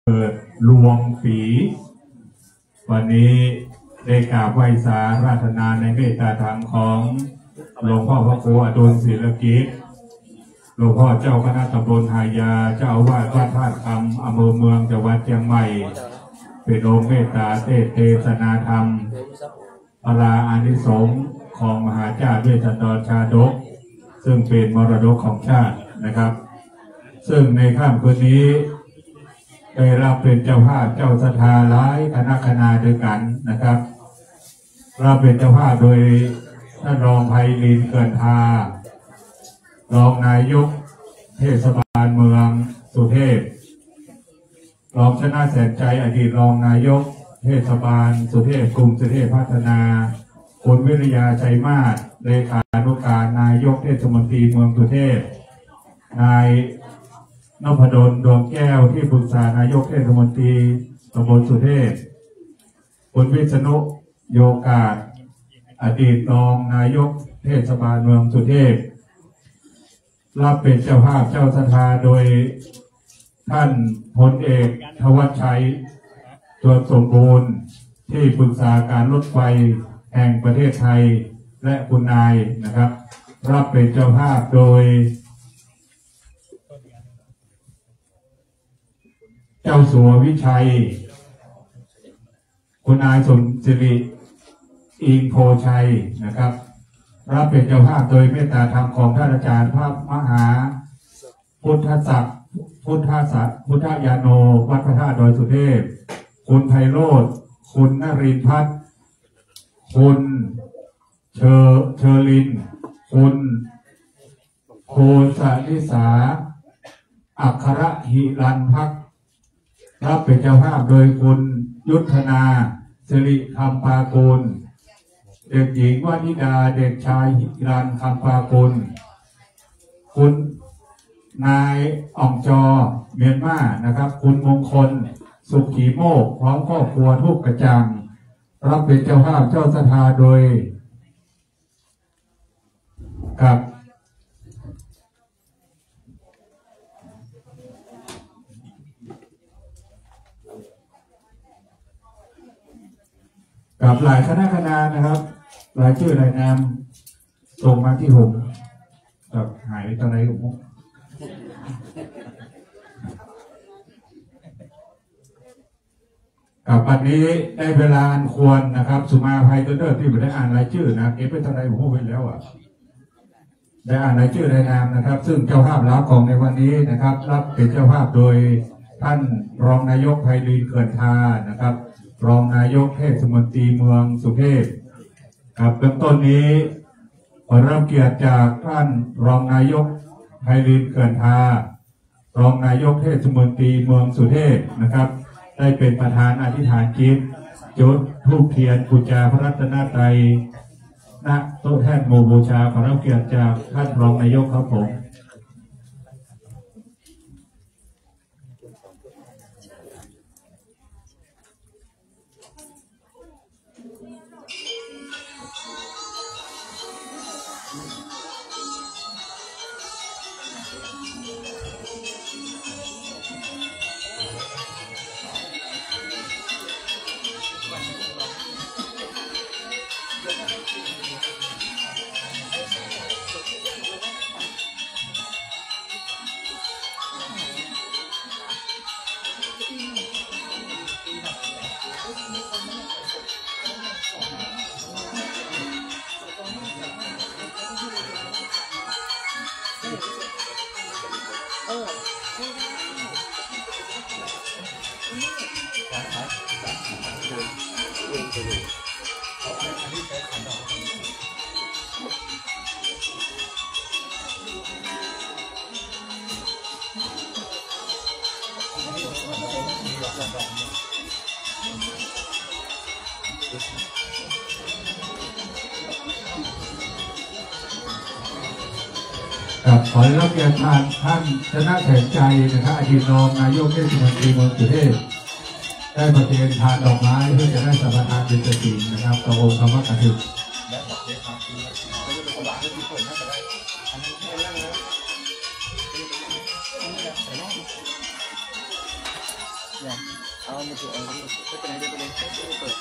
เกิดลวงฝีวันนี้ได้กราบไหว้สาราธนาในเมตตาธรรมของหลวงพ่อพระครูอดุลศิลกิจหลวงพ่อเจ้าคณะตำบลหายาเจ้าอาวาสวัดธาตุคำอำเภอเมืองจังหวัดเชียงใหม่เป็นองค์เมตตาเทศนาธรรมพระอานิสงส์ของมหาเจ้าเวสสันดรชาดกซึ่งเป็นมรดกของชาตินะครับซึ่งในค่ำคืนนี้ได้รับเป็นเจ้าภาพเจ้าศรัทธาหลายคณะด้วยกันนะครับรับเป็นเจ้าภาพโดยท่านรองไพลินเกินทารองนายกเทศบาลเมืองสุเทพรองชนะแสนใจอดีตรองนายกเทศบาลสุเทพกรุงสุเทพพัฒนาคุณวิริยาชัยมาศเลขานุการนายกเทศมนตรีเมืองสุเทพนายนพดลดวงแก้วที่ปรึกษานายกเทศมนตรีตำบลสุเทพคุณวิษณุโยกาศอดีตรองนายกเทศบาลเมืองสุเทพรับเป็นเจ้าภาพเจ้าศรัทธาโดยท่านพลเอกทวัชชัยตัวสมบูรณ์ที่ปรึกษาการรถไฟแห่งประเทศไทยและคุณนายนะครับรับเป็นเจ้าภาพโดยเจ้าสัววิชัยคุณนายสมศิริอิงโพชัยนะครับรับเป็นเจ้าภาพโดยเมตตาธรรมของท่านอาจารย์พระมหาพุทธศักดิ์พุทธยาโนวัดพระธาตุดอยสุเทพคุณไพโรจน์คุณนรินทร์พัฒน์คุณเชอรินคุณโคสนิสาอัครหิรันภักดิ์รับเป็นเจ้าภาพโดยคุณยุทธนาสิริคำปากุลเด็กหญิงวนิดาเด็กชายหิรันคำปากุลคุณนายอ่องจอเมียนมานะครับคุณมงคลสุขีโมกพร้อมครอบครัวทุกกระจังรับเป็นเจ้าภาพเจ้าศรัทธาโดยกับหลายคณะนะครับรายชื่อรายนามส่งมาที่ผมกับหายตอนไหนผมกับวันนี้ได้เวลาอันควรนะครับสุมาภัยตัวเดิมที่ผมได้อ่านรายชื่อนะเก็บไปตอนไหนผมพูดไปแล้วได้อ่านรายชื่อรายนามนะครับซึ่งเจ้าภาพรับของในวันนี้นะครับรับเป็นเจ้าภาพโดยท่านรองนายกไพลินเกินทานะครับรองนายกเทศมนตรีเมืองสุเทพครับเบื้องต้นนี้ขอรับเกียรติจากท่านรองนายกไพลินเกินทารองนายกเทศมนตรีเมืองสุเทพนะครับได้เป็นประธานอธิษฐานจิตจุดธูปเทียนบูชาพระรัตนตรัยณโต๊ะแท่นโมบูชาขอรับเกียรติจากท่านรองนายกครับผมขอรับเกียรติท่านชนะแสนใจนะครับอดีตรองนายกเทศมนตรีเมืองสุเทพได้ประเคนทานดอกไม้เพื่อจะได้สัมปทานเป็นสตินะครับต่อองค์ธรรมกถึก อย่าง เอาไม่ถูกเอาไปไหนจะไปเลยเปิด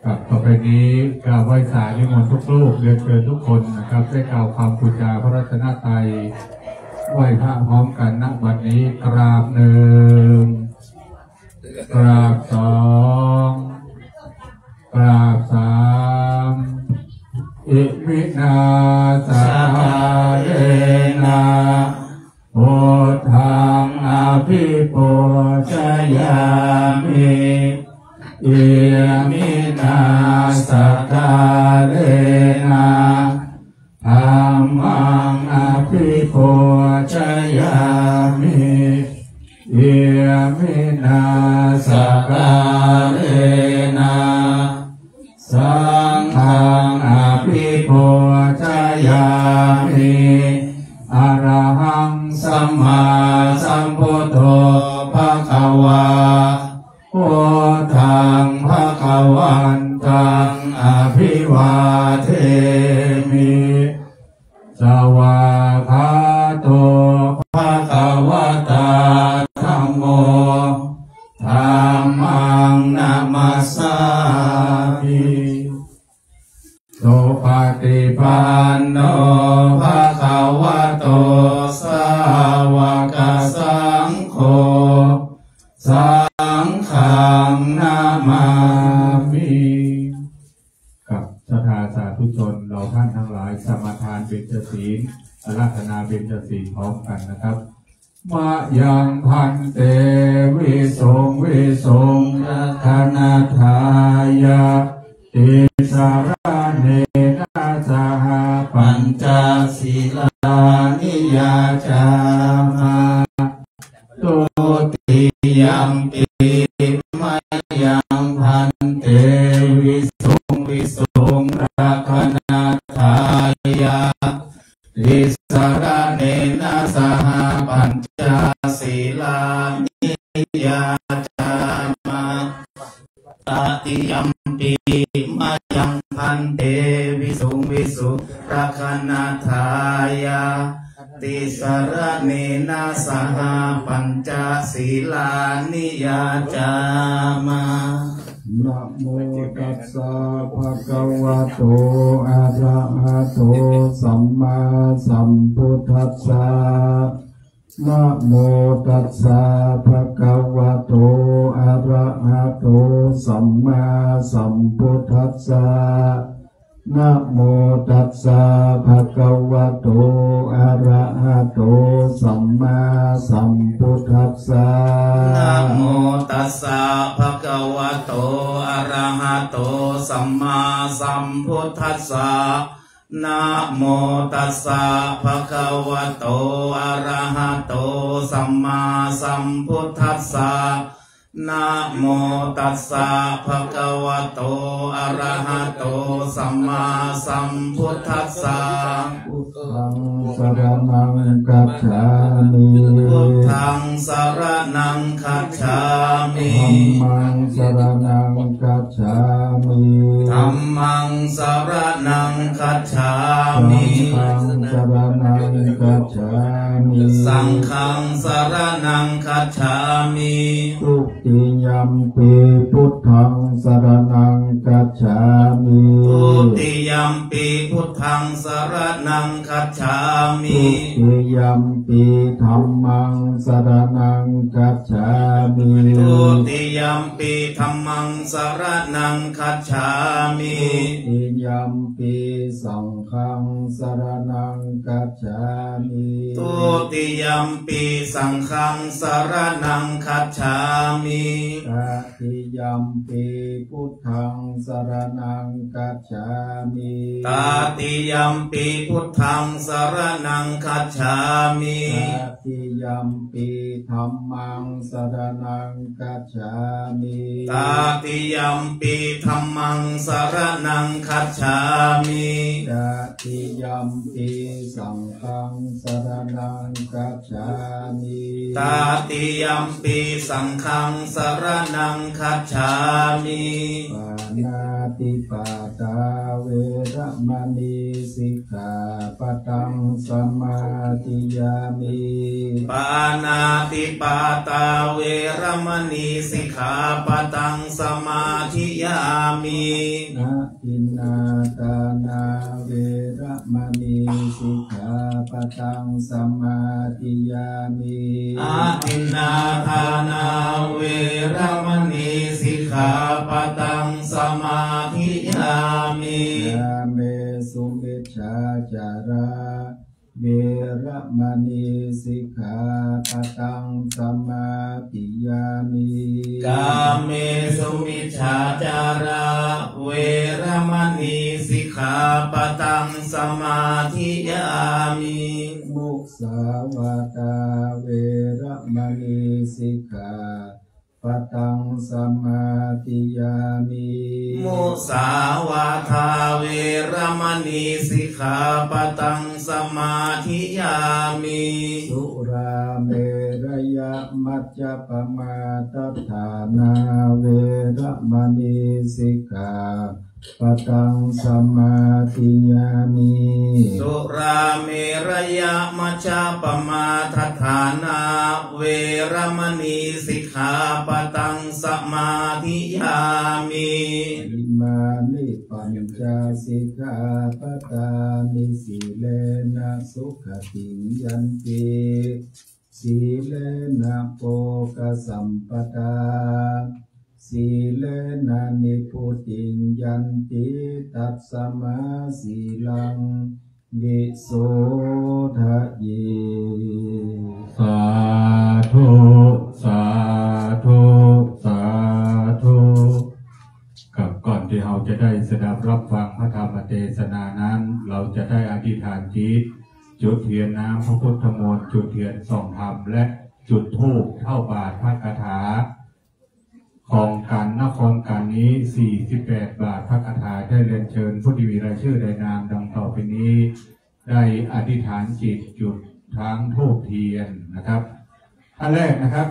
ครับต่อไปนี้กล่าวไหว้สานิมนต์ทุกรูปเรียนเชิญทุกคนนะครับได้กล่าวคำบูชาพระรัตนตรัยไหว้พระพร้อมกันณบัดนี้กราบหนึ่งกราบสองกราบสามอิมินาสาเรนะโอทังอภิปูชยามิเอมินาสการเรนะธัมมังอภิปูชยามิเอมินาสการเรนะสังฆังอภิปูชยามิอะระหังสัมมาสัมพุทโธภะคะวะโอทังภะคะวันตังอภิวาเทมิสวากขาโตภะคะวะตาธัมโมธัมมังนะมัสสามิโสปฏิปันโนภะคะวะโตสาวกสังโฆสังฆังนามามิกับศรัทธาสาธุชนเราท่านทั้งหลายสมาทานเบญจศีลอาราธนาเบญจศีลพร้อมกันนะครับมายังพันเตวิสงรัตนาทายาติสารเนนะสหปัญจศีลานิยาจามาตุติยัมปิมายังพันเตวิสุงรักนาทายาติสารเนนะสหปัญจศีลานิยาจามาตติยัมปิมายังพันเตวิสุรักนาทายาติสารเนนะสหปัญจศีลานิยาจามานะโมตัสสะภะคะวะโตอะระหะโตสัมมาสัมพุทธัสสะนะโมตัสสะภะคะวะโตอะระหะโตสัมมาสัมพุทธัสสะนะโมตัสสะภะคะวะโตอะระหะโตสัมมาสัมพุทธัสสะนะโมตัสสะภะคะวะโตอะระหะโตสัมมาสัมพุทธัสสะนะโมตัสสะภะคะวะโตอะระหะโตสัมมาสัมพุทธัสสะนะโมตัสสะภะคะวะโตอะระหะโตสัมมาสัมพุทธัสสะพุทธังสรณังคัจฉามิพุทธังสรณังคัจฉามิธัมมังสรณังคัจฉามิธัมมังสรณังคัจฉามิสังฆังสรณังคัจฉามิสังฆังสรณังคัจฉามิทุติยัมปิพุทธังสรณังคัจฉามิทุติยัมปิพุทธังสรณังคัจฉามิทุติยัมปิธัมมังสรณังคัจฉามิทุติยัมปิธัมมังสรณังคัจฉามิทุติยัมปิสังฆ ฆังสรณังคัจฉามิทุติยัมปิสังฆังสรณังคัจฉามิตติยัมปิพุทธังสรณังคัจฉามิตติยัมปิพุทธังสรณังคัจฉามิตติยัมปิธัมมังสรณังคัจฉามิตติยัมปิธัมมังสรณังคัจฉามิตติยัมปิสังฆังสรณังคัจฉามิตติยัมปิสังฆังสรณังคัจฉามิปานาติปาตาเวระมณีสิกขาปะทังสมาธิยามิปานาติปาตาเวรมณีสิกขาปะทังสมาธิยามินะอินนาตานาเวระมณีสิกขาปะทังสมาธิยามิอาทินนาทานาเวรมณีสิกขาปะทังสมาธิยามิยาเมสุมิจฉาจาราเวระมณีสิกขาปะทังสมาธิยามิกาเมสุมิจฉาจาราเวรมณีสิกขาปะทังสมาธิยามิมุสาวาตาเวระมณีสิกขาปะทังสมาธิยามิมุสาวาทาเวรมณีสิกขาปะทังสมาธิยามิสุราเมรยะมัจจปมาทัฏฐานาเวระมณีสิกขาปะทังสมาธิยามิสุราเมรยะมัจจปมาทัฏฐานาเวรมณีสิกขาปะทังสมาธิยามิอิมานิปัญจสิกขาปทานิสีเลนะสุขติยันติสีเลนะโภคสัมปทาสีเลนะนิพุติยันติตัสสมาสีลังวิโสทะเยสาธุสาธุสาธุกับก่อนที่เราจะได้สดับรับฟังพระธรรมเทศนานั้นเราจะได้อธิษฐานจิตจุดเทียนน้ำพระพุทธมนต์จุดเทียนส่องธรรมและจุดธูปเท่าบาทพระคาถาของการนครการนี้48บาทพระคาถาได้เรียนเชิญผู้ที่มีรายชื่อในนามดังต่อไปนี้ได้อธิษฐานจิตจุดทางธูปเทียนนะครับอันแรกนะครับ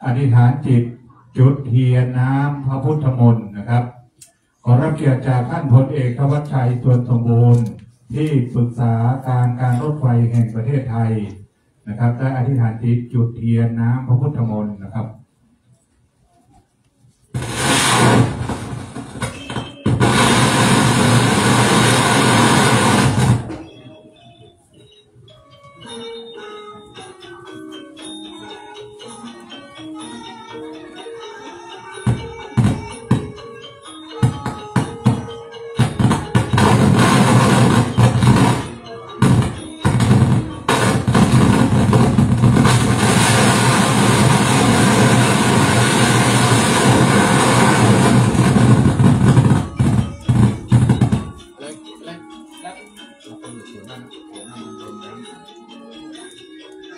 อธิษฐานจิตจุดเทียนน้ำพระพุทธมนต์นะครับขอรับเกียรติจากท่านพลเอกธวัชชัย ส่วนสมบูรณ์ที่ปรึกษาการรถไฟแห่งประเทศไทยนะครับได้อธิษฐานจิตจุดเทียนน้ำพระพุทธมนต์นะครับ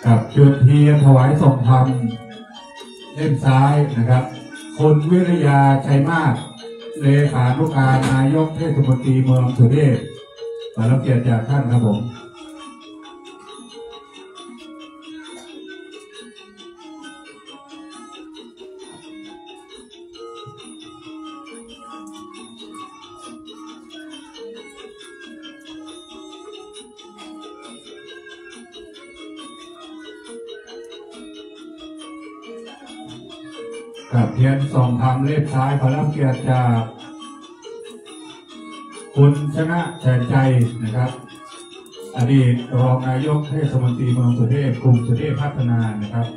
ครับจุดเทียนถวายทรงธรรมเล่มซ้ายนะครับคุณวิริยาชัยมาศเลขานุการนายกเทศมนตรีเมืองสุเทพขอรับเกียรติจากท่านครับผมกับเทียนส่องธรรมเล่มซ้ายขอรับเกียรติจากคุณชนะแทนใจนะครับอดีตรองนายกเทศมนตรีเมืองสุเทพกลุ่มสุเทพพัฒนานะครับ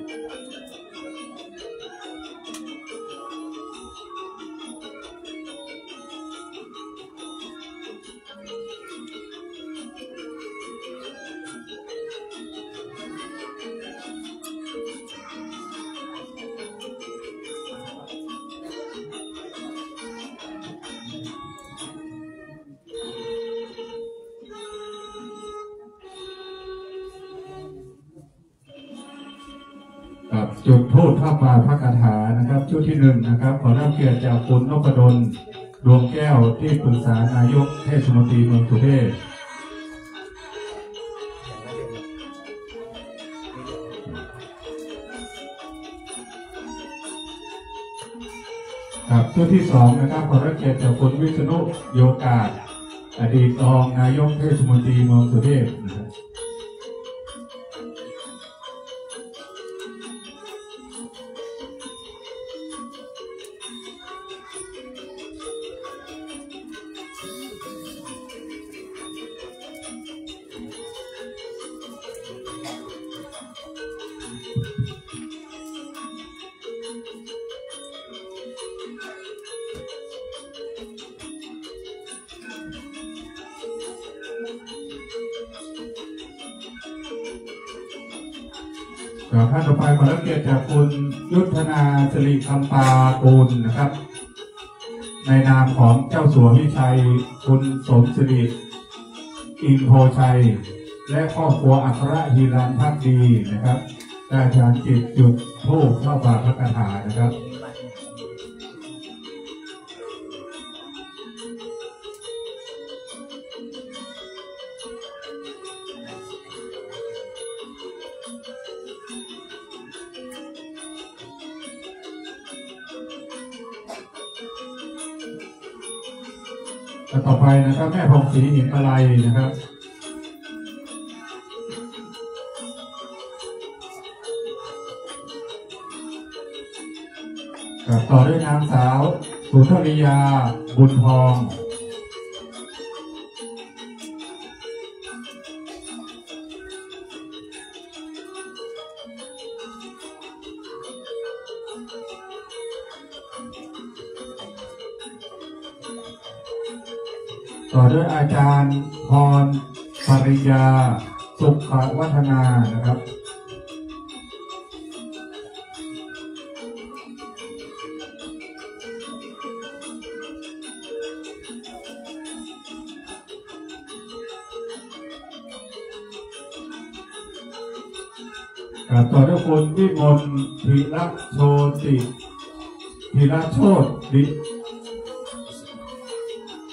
กับจุดธูปผ้าป่าพระคาถานะครับชุดที่หนึ่งนะครับขอรับเกียรติจากคุณนพดลดวงแก้วที่ปรึกษานายกเทศมนตรีเมืองสุเทพครับชุดที่สองนะครับขอรับเกียรติจากคุณวิษณุโยกาสอดีตรองนายกเทศมนตรีเมืองสุเทพนะครับท่านต่อไปขอรับเกียรติจากคุณยุทธนาสิริคำปากูลนะครับในนามของเจ้าสัววิชัยคุณสมศิริอินโพชัยและครอบครัวอัครฮีรันภักดีนะครับได้ทานจิตจุดธูปเข้าป่าพระคาถานะครับต่อไปนะครับแม่ผ่องศรีหินอะไรนะครับต่อด้วยนางสาวสุทริยาบุญทองต่อด้วยอาจารย์พรปริยาสุขวัฒนานะครับต่อด้วยคุณวิมลธีระโชติธีระโชติ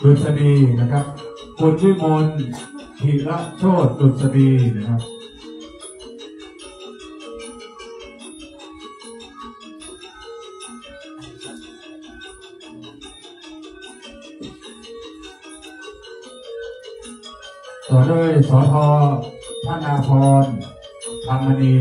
ดุษฎีนะครับคุณวิมลธีระโชติดุษฎีนะครับต่อด้วยสท.ธนาพรธรรมณี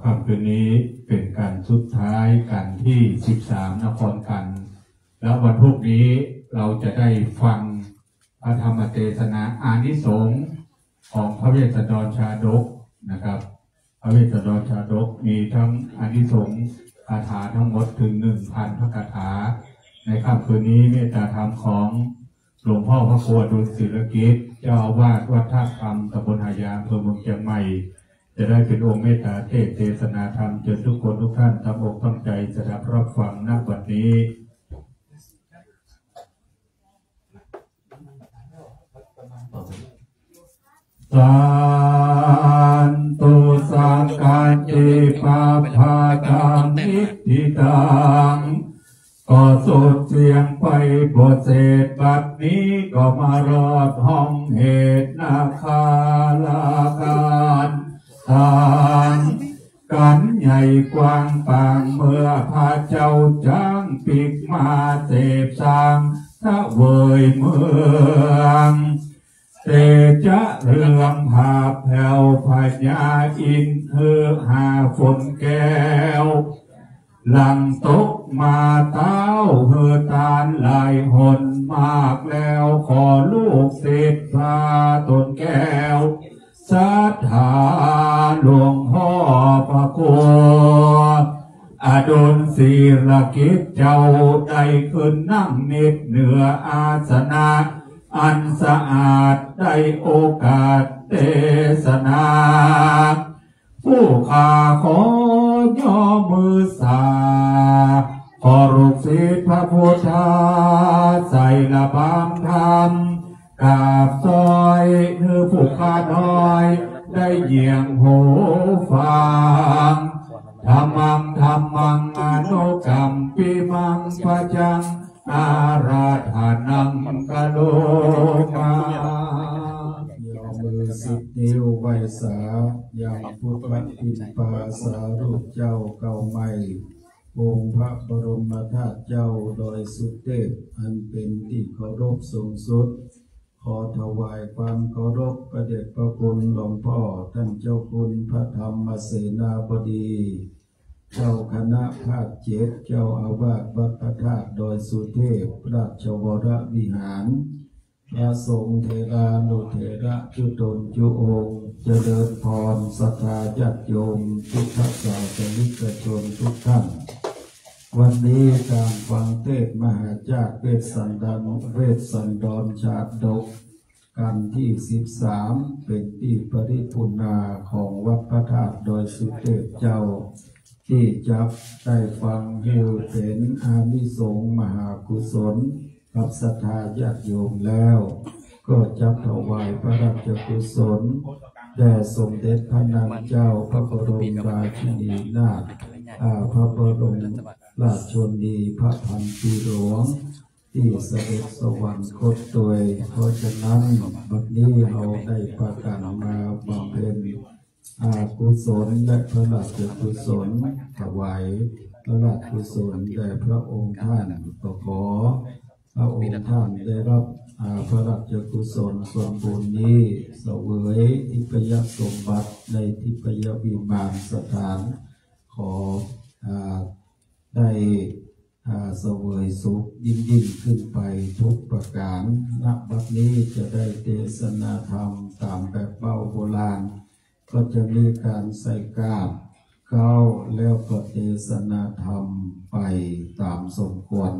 ค่ำคืนนี้เป็นการสุดท้ายกันที่13นครกันแล้ววันพรุ่งนี้เราจะได้ฟังพระธรรมเทศนาอานิสงส์ของพระเวสสันดรชาดกนะครับพระเวสสันดรชาดกมีทั้งอานิสงส์คาถาทั้งหมดถึง 1,000 พระคาถาในค่ำคืนนี้เมตตาธรรมของหลวงพ่อพระครูอดุลศิลกิจเจ้าอาวาสวัดท่าคำตำบลหายางอำเภอเมืองเชียงใหม่จะได้เป็นองค์เมตตาเทศนาธรรมเชิญทุกคนทุกท่านตั้งอกตั้งใจสดับรับฟังณบัดนี้สาธุสา สังการติปาภาตังนิติตังก็สุดเสียงไปบทเศษบัดนี้ก็มารอดห้องเหตุนาคาลาการทางกันใหญ่กว้างปางเมื่อพระเจ้าจ้างปิกมาเสพสางทะเวยเมืองเตจะเรื่องภาพแผ่วพญาอินเธอหาฝนแก้วหลังตกมาเต้าเฮอตาลหลายหนมากแล้วขอลูกศิษย์พาตนแก้วสัทธาหลวงพ่อพระโคอดุลศิรกิจเจ้าได้ขึ้นนั่งนิดเหนืออาสนะอันสะอาดได้โอกาสเทศนาผู้ข้าขอย่อมือสาขอรูปศิษย์พระพุทธาใส่ละบามธรรมกราบซอยคือผู้ข้าน้อยได้เยี่ยงหูฟังธรรมังอนุกรรมปิมังปะจังอาราธานังกะโลมา มือ10 นิ้วไหวสาอย่างพุทธอินปาสารูปเจ้าเก่าใหม่องค์พระบรมธาตุเจ้าโดยสุดเทพอันเป็นที่เคารพสูงสุดขอถวายความเคารพพระเดชพระคุณหลวงพ่อท่านเจ้าคุณพระธรรมเสนาบดีเจ้าคณะภาค7เจ้าอาวาสวัดพระธาตุโดยสุเทพราชวรวิหารพระสงฆ์เทรานุเถระจุตนจุองค์เจริญพรศรัทธาญาติโยมทุกท่านศาสนิกชนทุกท่านวันนี้การฟังเทศน์มหาจารย์เวสสันดรชาดกกันที่13เป็นที่ปริปุณาของวัดพระธาตุโดยสุเทพเจ้าที่จับได้ฟังเห็นเป็นอานิสงส์มหากุศลกับศรัทธาญาติโยมแล้วก็จับถวายพระราชกุศลแด่สมเด็จพระนางเจ้าพระบรมราชินีนาถพระบรมราชชนนีพระพันปีหลวงที่เสด็จสวรรคตโดยเพราะฉะนั้นบัดนี้เราได้ประกาศมาบำเพ็ญกุศลและพระราชกุศลถวายพระราชกุศลแด่พระองค์ท่านก็ขอพระองค์ท่านได้รับพระราชกุศลส่วนบุญนี้เสวยทิพยสมบัติในทิพยวิมานสถานขอได้เสวยสุขยิ่งขึ้นไปทุกประการณบัดนี้จะได้เทศนาธรรมตามแบบเบ้าโบราณก็จะมีการใส่กาบเข้าแล้วก็เทศนาธรรมไปตามสมควร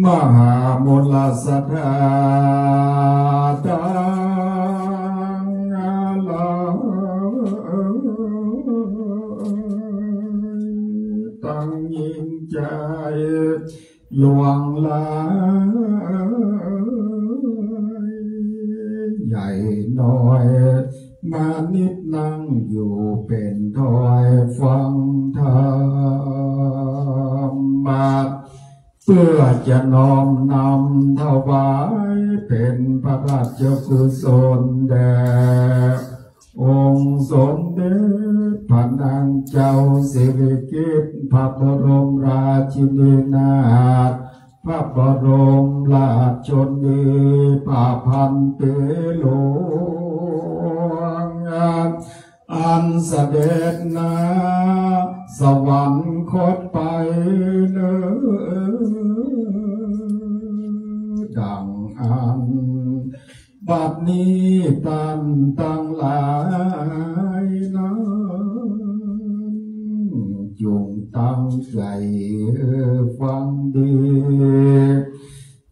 มหามุลสัทธาตังอาลาตั้งยิ่งใจหลวงลายใหญ่น้อยมานิดนั่งอยู่เป็นถอยฟังธรรมเพื่อจะน้อมนำถวายเป็นพระราชกุศลแด่องค์สมเด็จพระนางเจ้าสิริกิติ์พระบรมราชินีนาถพระบรมราชชนนีพระพันปีหลวงอันเสด็จนาสวรรคตไปเนื้อดังอัน บัดนี้ท่านทั้งหลายนั้นจงตั้งใจฟังดี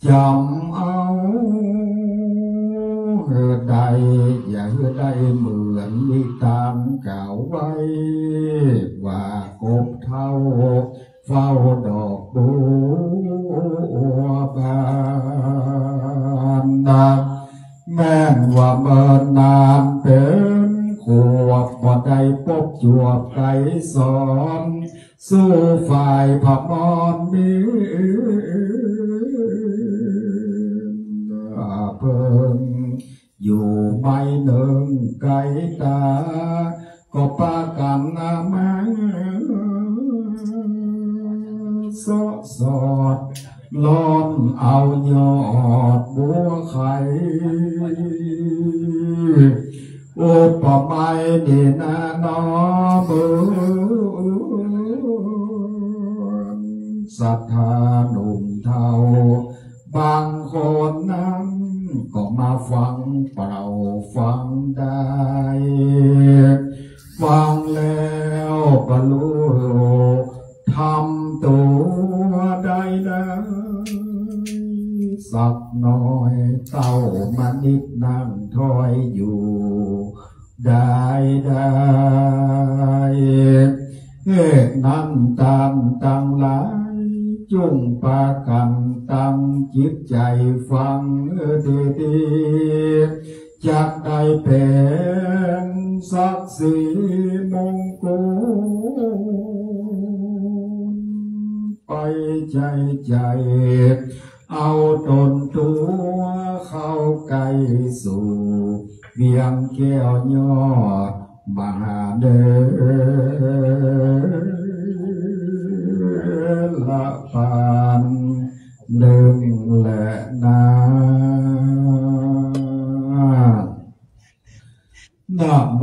จำเอาใดอย่าได้เหมือนนิทานกล่าวไว้ว่ากบเท่าเฝ้าดอกบัวบานแม่นว่าเมื่อนานเป็นขวบบ่ได้พบจวบไกสอนสู้ฝ่ายพมรมีเพิ่งอยู่ไม่หนึ่งไกลตาก็ปากันมาสอดล้อนเอายอดบัวไข่อุปมาดีนาน้อมือศรัทธาหนุ่มเทาบางคนนั้นก็มาฟังเปล่าฟังได้ฟังแล้วก็รู้ทำตัวได้สักหน่อยเต้ามานิดนั่งถอยอยู่ได้เหตุนั้นตั้งหลายจุ่งปากันตั้งจิตใจฟังดีๆจากได้เป็นศักดิ์ศรีมงกุฎไปใจเอาตนตัวเข้าใกล้สู่เวียงแก้วยอดมหาเดชละปานหนึ่งและนานะโม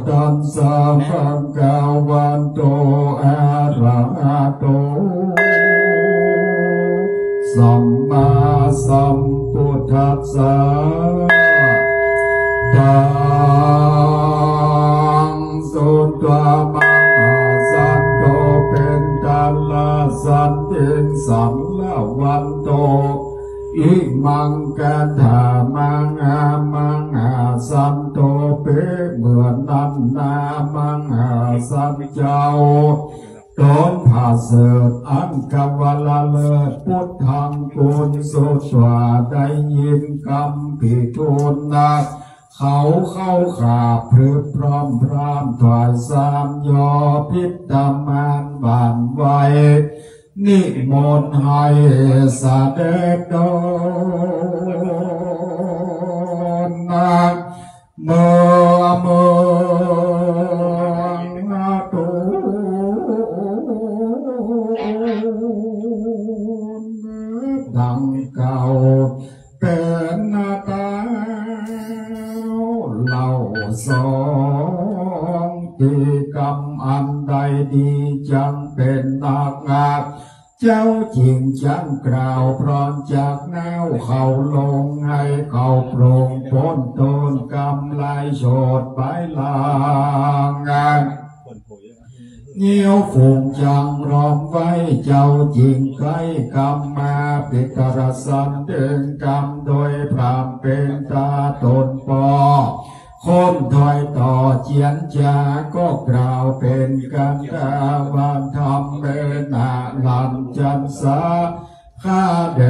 ตัสสะภะคะวะโตอะระหะโตสัมมาสัมพุทธัสสะตังสุตตมหาสันโตเป็นตัลละสันติสัมละวันโตอิมังกันธามังสันโตเปเหมือนนั้นนามังสันเจ้าตนผาเสดอันกวลาเลิศพุทธังกุลสุตวาได้ยินคำพิทูลนักเขาเข้าขาพรึกพร้อมพรามถอยสามยอพิตามานบานไว้นิมนต์ให้เสด็จโดนนักเมื่อตูดังเก่าเป็นนาตาเล่าสองที่กรรมอันใดดีจังเป็นนักงาเจ้าจริงจังกล่าวพร้อมจากแนวเขาลงให้เขาโปร่งพ้นตนกำไรโฉดไปลางานเงี้ยวฝูงจังรอมไว้เจ้าจริงใกล้กรรมมาปิตรสันเดินกรรมโดยพรามเป็นตาตนปอคนถอยต่อเจียนจาก็กล่าวเป็นกันกาวานทำเป็นนาลันจันสาข้าเด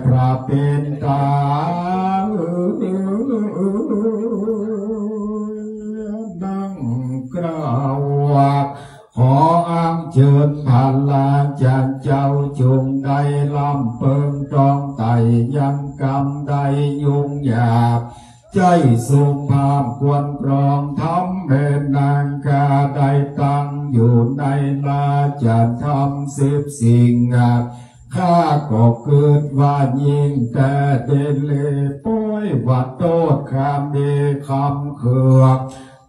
พระเป็นตาดังกล่าวว่าขออ้างเชิญพลาจากเจ้าจงได้ลำเปิงตองไต่ยังกรรมได้ยุ่งยากใจสุภาพควรปรองทำเป็นนางกาได้ตั้งอยู่ในลาจะทำ10 สิ่งข้าก็เกิดว่ายิ่งแต่เดเลป้อยว่าโตดคำดีคำเขือก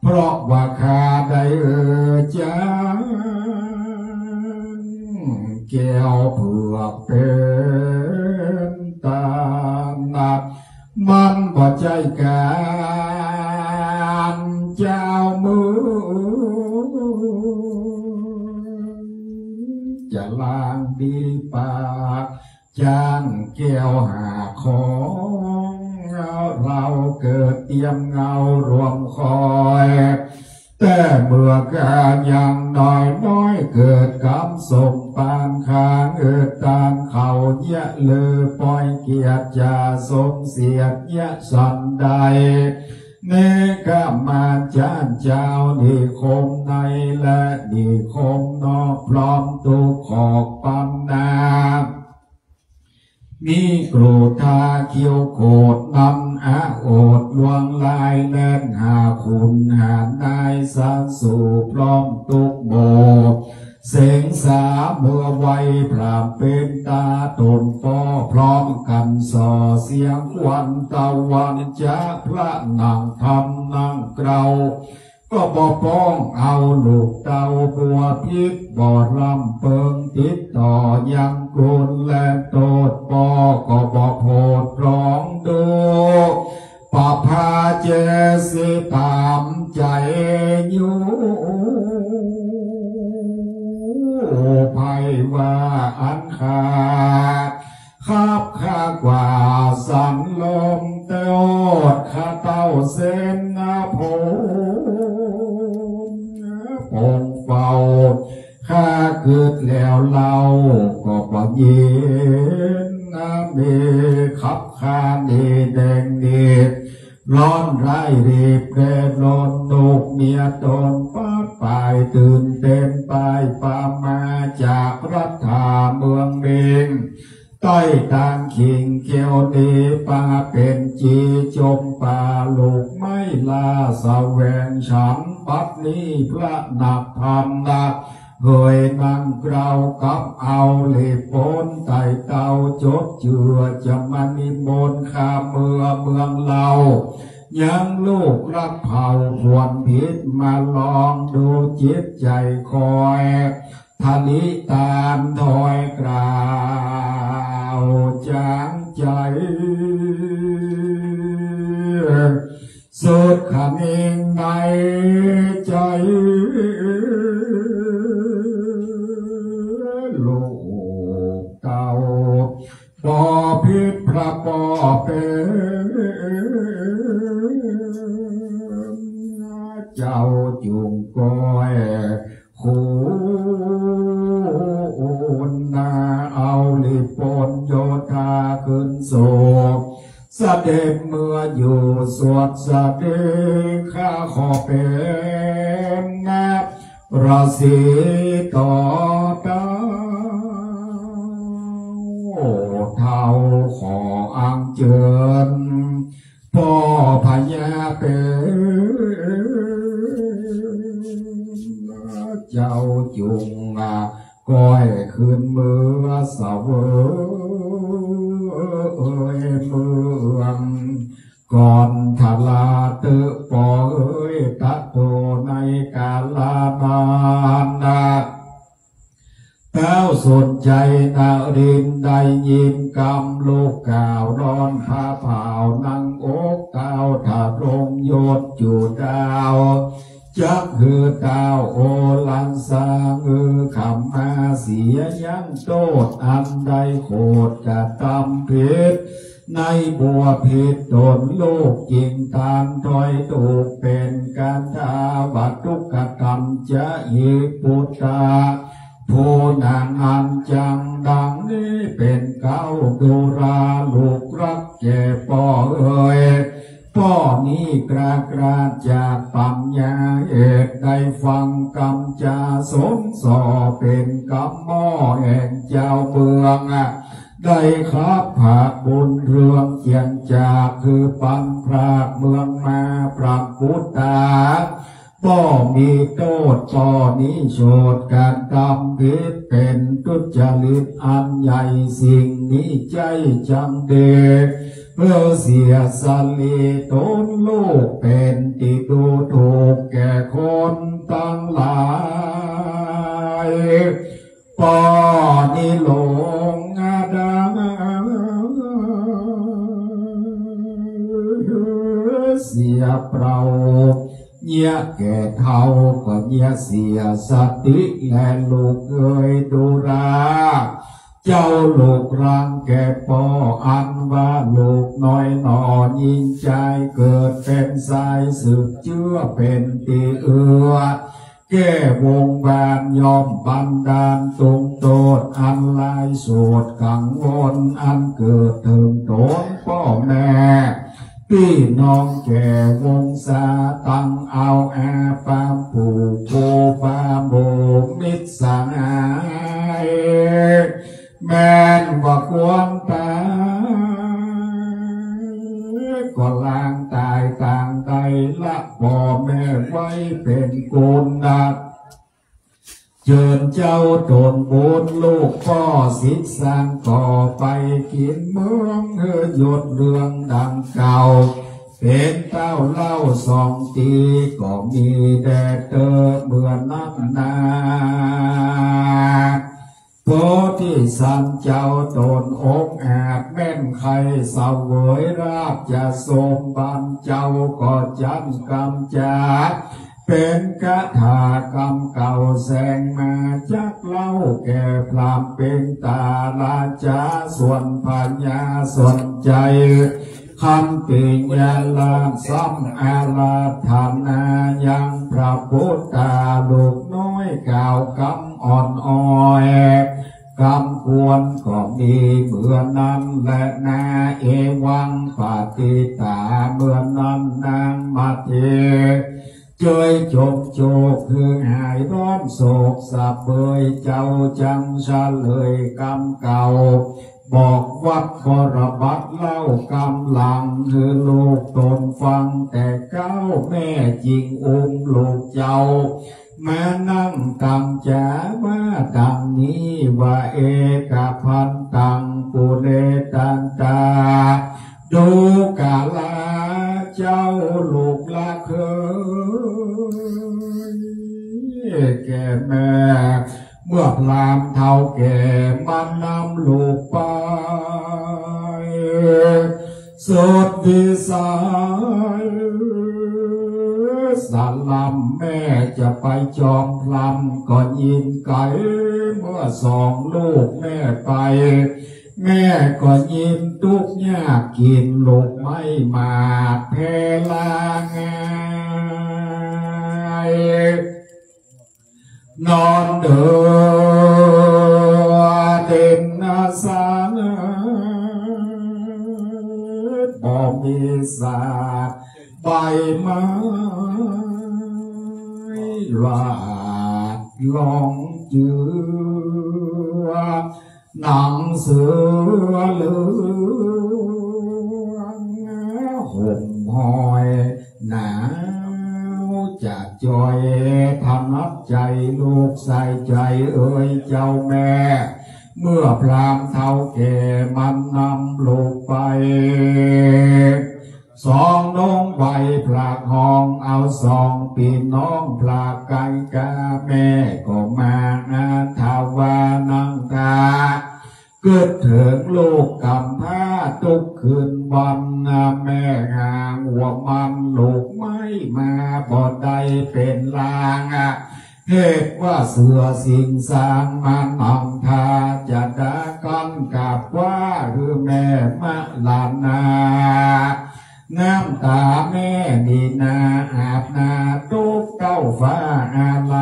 เพราะว่าข้าได้จ้าแก้วเผือกเป็นตา ลับมันบ่ใจการเจ้ามือจะล้างดีปากจ้างแก้วหาของเราเกิดเตรียมเงารวมคอยแต่เมื่อกายังน้อยเกิดกำส่งปานคางตานเขาเยะเลือปล่อยเกียรติจะสมเสียดเยะสันใดเนกามาจานเจ้าดีคงในและดีคงนอกพร้อมตุกขอกปันนามีโกรธาเขียวโกรธนำอาโอดลวงลายเล่นหาคุณหานายสานสู่พร้อมตุกโบเสียงสาเมื่อไว้พรามเป็นตาตนป้อพร้อมกันส่อเสียงควันตะวันจะพระนางทำนางเกลาก็บ่ป้องเอาลูกเต้าบัวพิษบ่ลำเปิงติดต่อยังกรุนและโตดปอก็บ่โพดร้องดูปะพาเจสิตามใจอยู่ภัยว่าอันขาดขับข้ากว่าสันลมเต้าข้าเต้าเส้นนาโพปงเฝ้าข้าเกิดแล้วเล่าก็ปะเย็นน้ำเดขับข้าเดแดงเดร้อนไร้รีบแดดร้อนนกเมียตนป้าปลายตื่นเต้นไปป่ามาจากรัฐาเมืองเบงต้อยตางขิงเขียวดีป่าเป็นจีจมป่าลูกไม่ลาสะแวงฉันปัดนี้พระหนักธรรมนักเฮยนั่งเกลากับเอาเล็บปนไต่เต้าจดเจือจะมานิมนต์ข้าเมืองเรายังลูกรักเผาควนพิษมาลองดูจิตใจคอยทะลิตามถอยกล่าวจางใจสุดขันเองในใจลูกเต่าปอพิษพระปอเป็นเจ้าจุงก้อยคูนาเอาลิปนโยธาขึ้นโศกเสด็จเมื่ออยู่สวดเสด็จข้าขอเป็นนับราศีต่อตาเท่าขออังเจิญพ่อพญาเป็นเจ้าจุงก้อยขึ้นเมื่อสาวเมืองก่อนทลาตึปอตัดโตในกาลาบานนาเต้าสนใจนารินได้ยินกำลูกก่าวร้อนพาเผานั่งอกเต้าถาตรงโยดจูดาวจักคือเต้าโอลันสางขำมาเสียยังโตดอันใดโคตรกะตำเพชรในบัวพิษโดนโลกจริงตามถอยตูกเป็นการทาวัตถุกรรมจะยิปุตตาผู้นางอันจังดังนี้เป็นเก้าดุราลูกรักแก่ป่อพ่อนี้กราจากปัญญาเอกได้ฟังกำจาสมสอเป็นกำหม้อแห่งเจ้าเมืองได้ขับผาบุญเรืองเขียนจากคือปันพรากเมืองมาปรับพุทธาป้อมีโทษป้อนี้โฉดการตำพิษเป็นทุจริตอันใหญ่สิ่งนี้ใจจำเด็กเพื่อเสียสลีตนลูกเป็นติดูถูกแก่คนตั้งหลายป้อนี้หลงดัง เสียเปล่าเงียแก่เท่าก็เงียเสียสติและลูกเอ๋ยดูราเจ้าลูกรังแก่ปออันว่าลูกน้อยนอนยิ่งใจเกิดเป็นสายสืบเชื่อเป็นตีเอือแก้วงแวนยอมบันดาลตรงโตดอันลายโสดกังวลอันเกิดถึงโตนพ่อแม่พี่น้องแก่วงศาตั้งเอาอาปามผูกโบปามโบมิตรสหายแม่นว่าควรตายก็ล้างตายต่างใดละพ่อแม่ไว้เป็นโกนดัดเชิญเจ้าโดนบุญลูกพ่อสิทธิ์สร้างก่อไปกินเมืองหยดเรื่องดังเก่าเป็นเต้าเล่าสองตีก็มีแดดเตอเมื่อนักนาโพธิสัตว์เจ้าโดนอกแอบแม่นใครเสวยราบจะสมบันเจ้าก็จันกำจาเป็นกะถากรรมเก่าแสงมาจักเล่าแก่พรามเป็นตาลาจาส่วนปัญญาสนใจคำปิญญาลามซ้ำอาลาธนายังพระพุทธาลูกน้อยกล่าวกำอ่อนอ้อยกำควรก็มีเมื่อนั้นและนาเอวังปฏิตาเมื่อนั้นนางมาเทเจยจบโจกคือหายร้อนโศกสับเบยเจ้าจังชาเลยกำเก่าบอกวัดบรบัดเล่ากำหลังคือลูกตนฟังแต่เก้าแม่จริงลูกเจ้ามานั่งตังจ๋าว่าดังนี้ว่าเอกพันตังปุเรตันตาดูกาลาเจ้าลูกละเคยแก่แม่เมื่อพรามเท่าแก่มันนำลูกไปสดวิสัยสารลำแม่จะไปจอมพลำก็ยินไก่เมื่อสองลูกแม่ไปแม่ก็ยินทุกยากกินลูกไม่มาเพลางายนอนเดือเด่นนาสานบ่มีสาใบไม้ลาดลองเจือหนังเสือเหลืองห่มหอยหนาวจะจอยทำนับใจลูกใส่ใจเอ่ยเจ้าแม่เมื่อพรามเท่าแก่มันนำลูกไปสองน้องใบพลากห้องเอาสองปีน้องพลากไก่กาแม่ก็มาทาวานังกาเกิดถึงลูกกำพร้าทุกคืนวันแม่ห่างหัวมันลูกไม่มาบ่ได้เป็นลางเหตุว่าเสือสิงสางมันอังทาจะดากันกับว่าหรือแม่มะลานาน้ำตาแม่มีนาอาบนาตุกเต้าฟ้าอะไร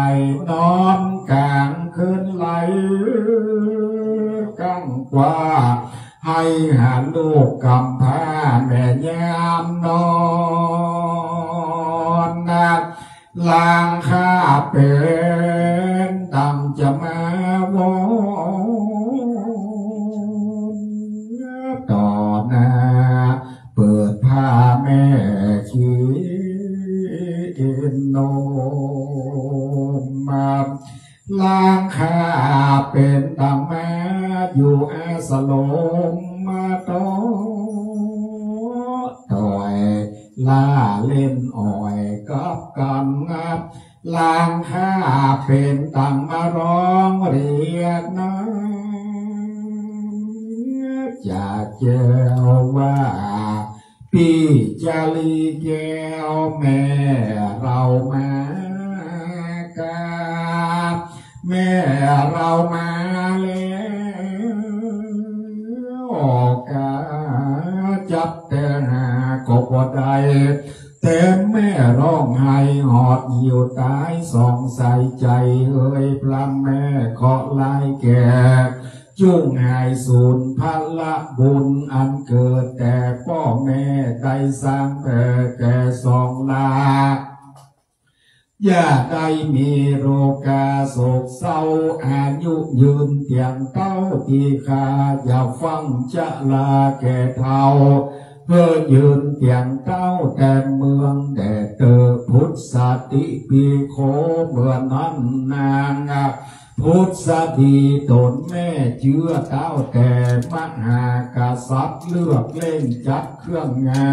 นอนกลางคืนไหลกังกว่าให้หาลูกกำพร้าแม่ยามนอนนักลางข้าเป็นตั้งจะมาวอนต่อหน้าเปิดผ้าแม่ชีนนมมาลางข้าเป็นตั้งแม่อยู่อาสลมมาต่อยล่าเล่นอ่อยกับกันงับลางข้าเป็นตั้งมาร้องเรียกนะจะเจอว่า พี่จารีแก้วแม่เรามากาแม่เรามาแล้วกาจับแต่หาก็บ่ได้แต่แม่ร้องไห้หอดหิวตายสองใส่ใจเอ้ยพระแม่ขอลายแก่จุ่งหายสูญพละบุญอันเกิดแต่พ่อแม่ได้สร้างแต่แก่สองลาอย่าได้มีโรคาโศกเศร้าอายุยืนเพียงเต้าตีคาอย่าฟังจะลาแก่เท่าเพื่อยืนเพียงเต้าแต่เมืองแด่เตอพุทธสติปีโคเมื่อนั้นนางพุทธดีตนแม่เชื่อเต้าแต่มหากษัตริย์เลือกเล่นจัดเครื่องงา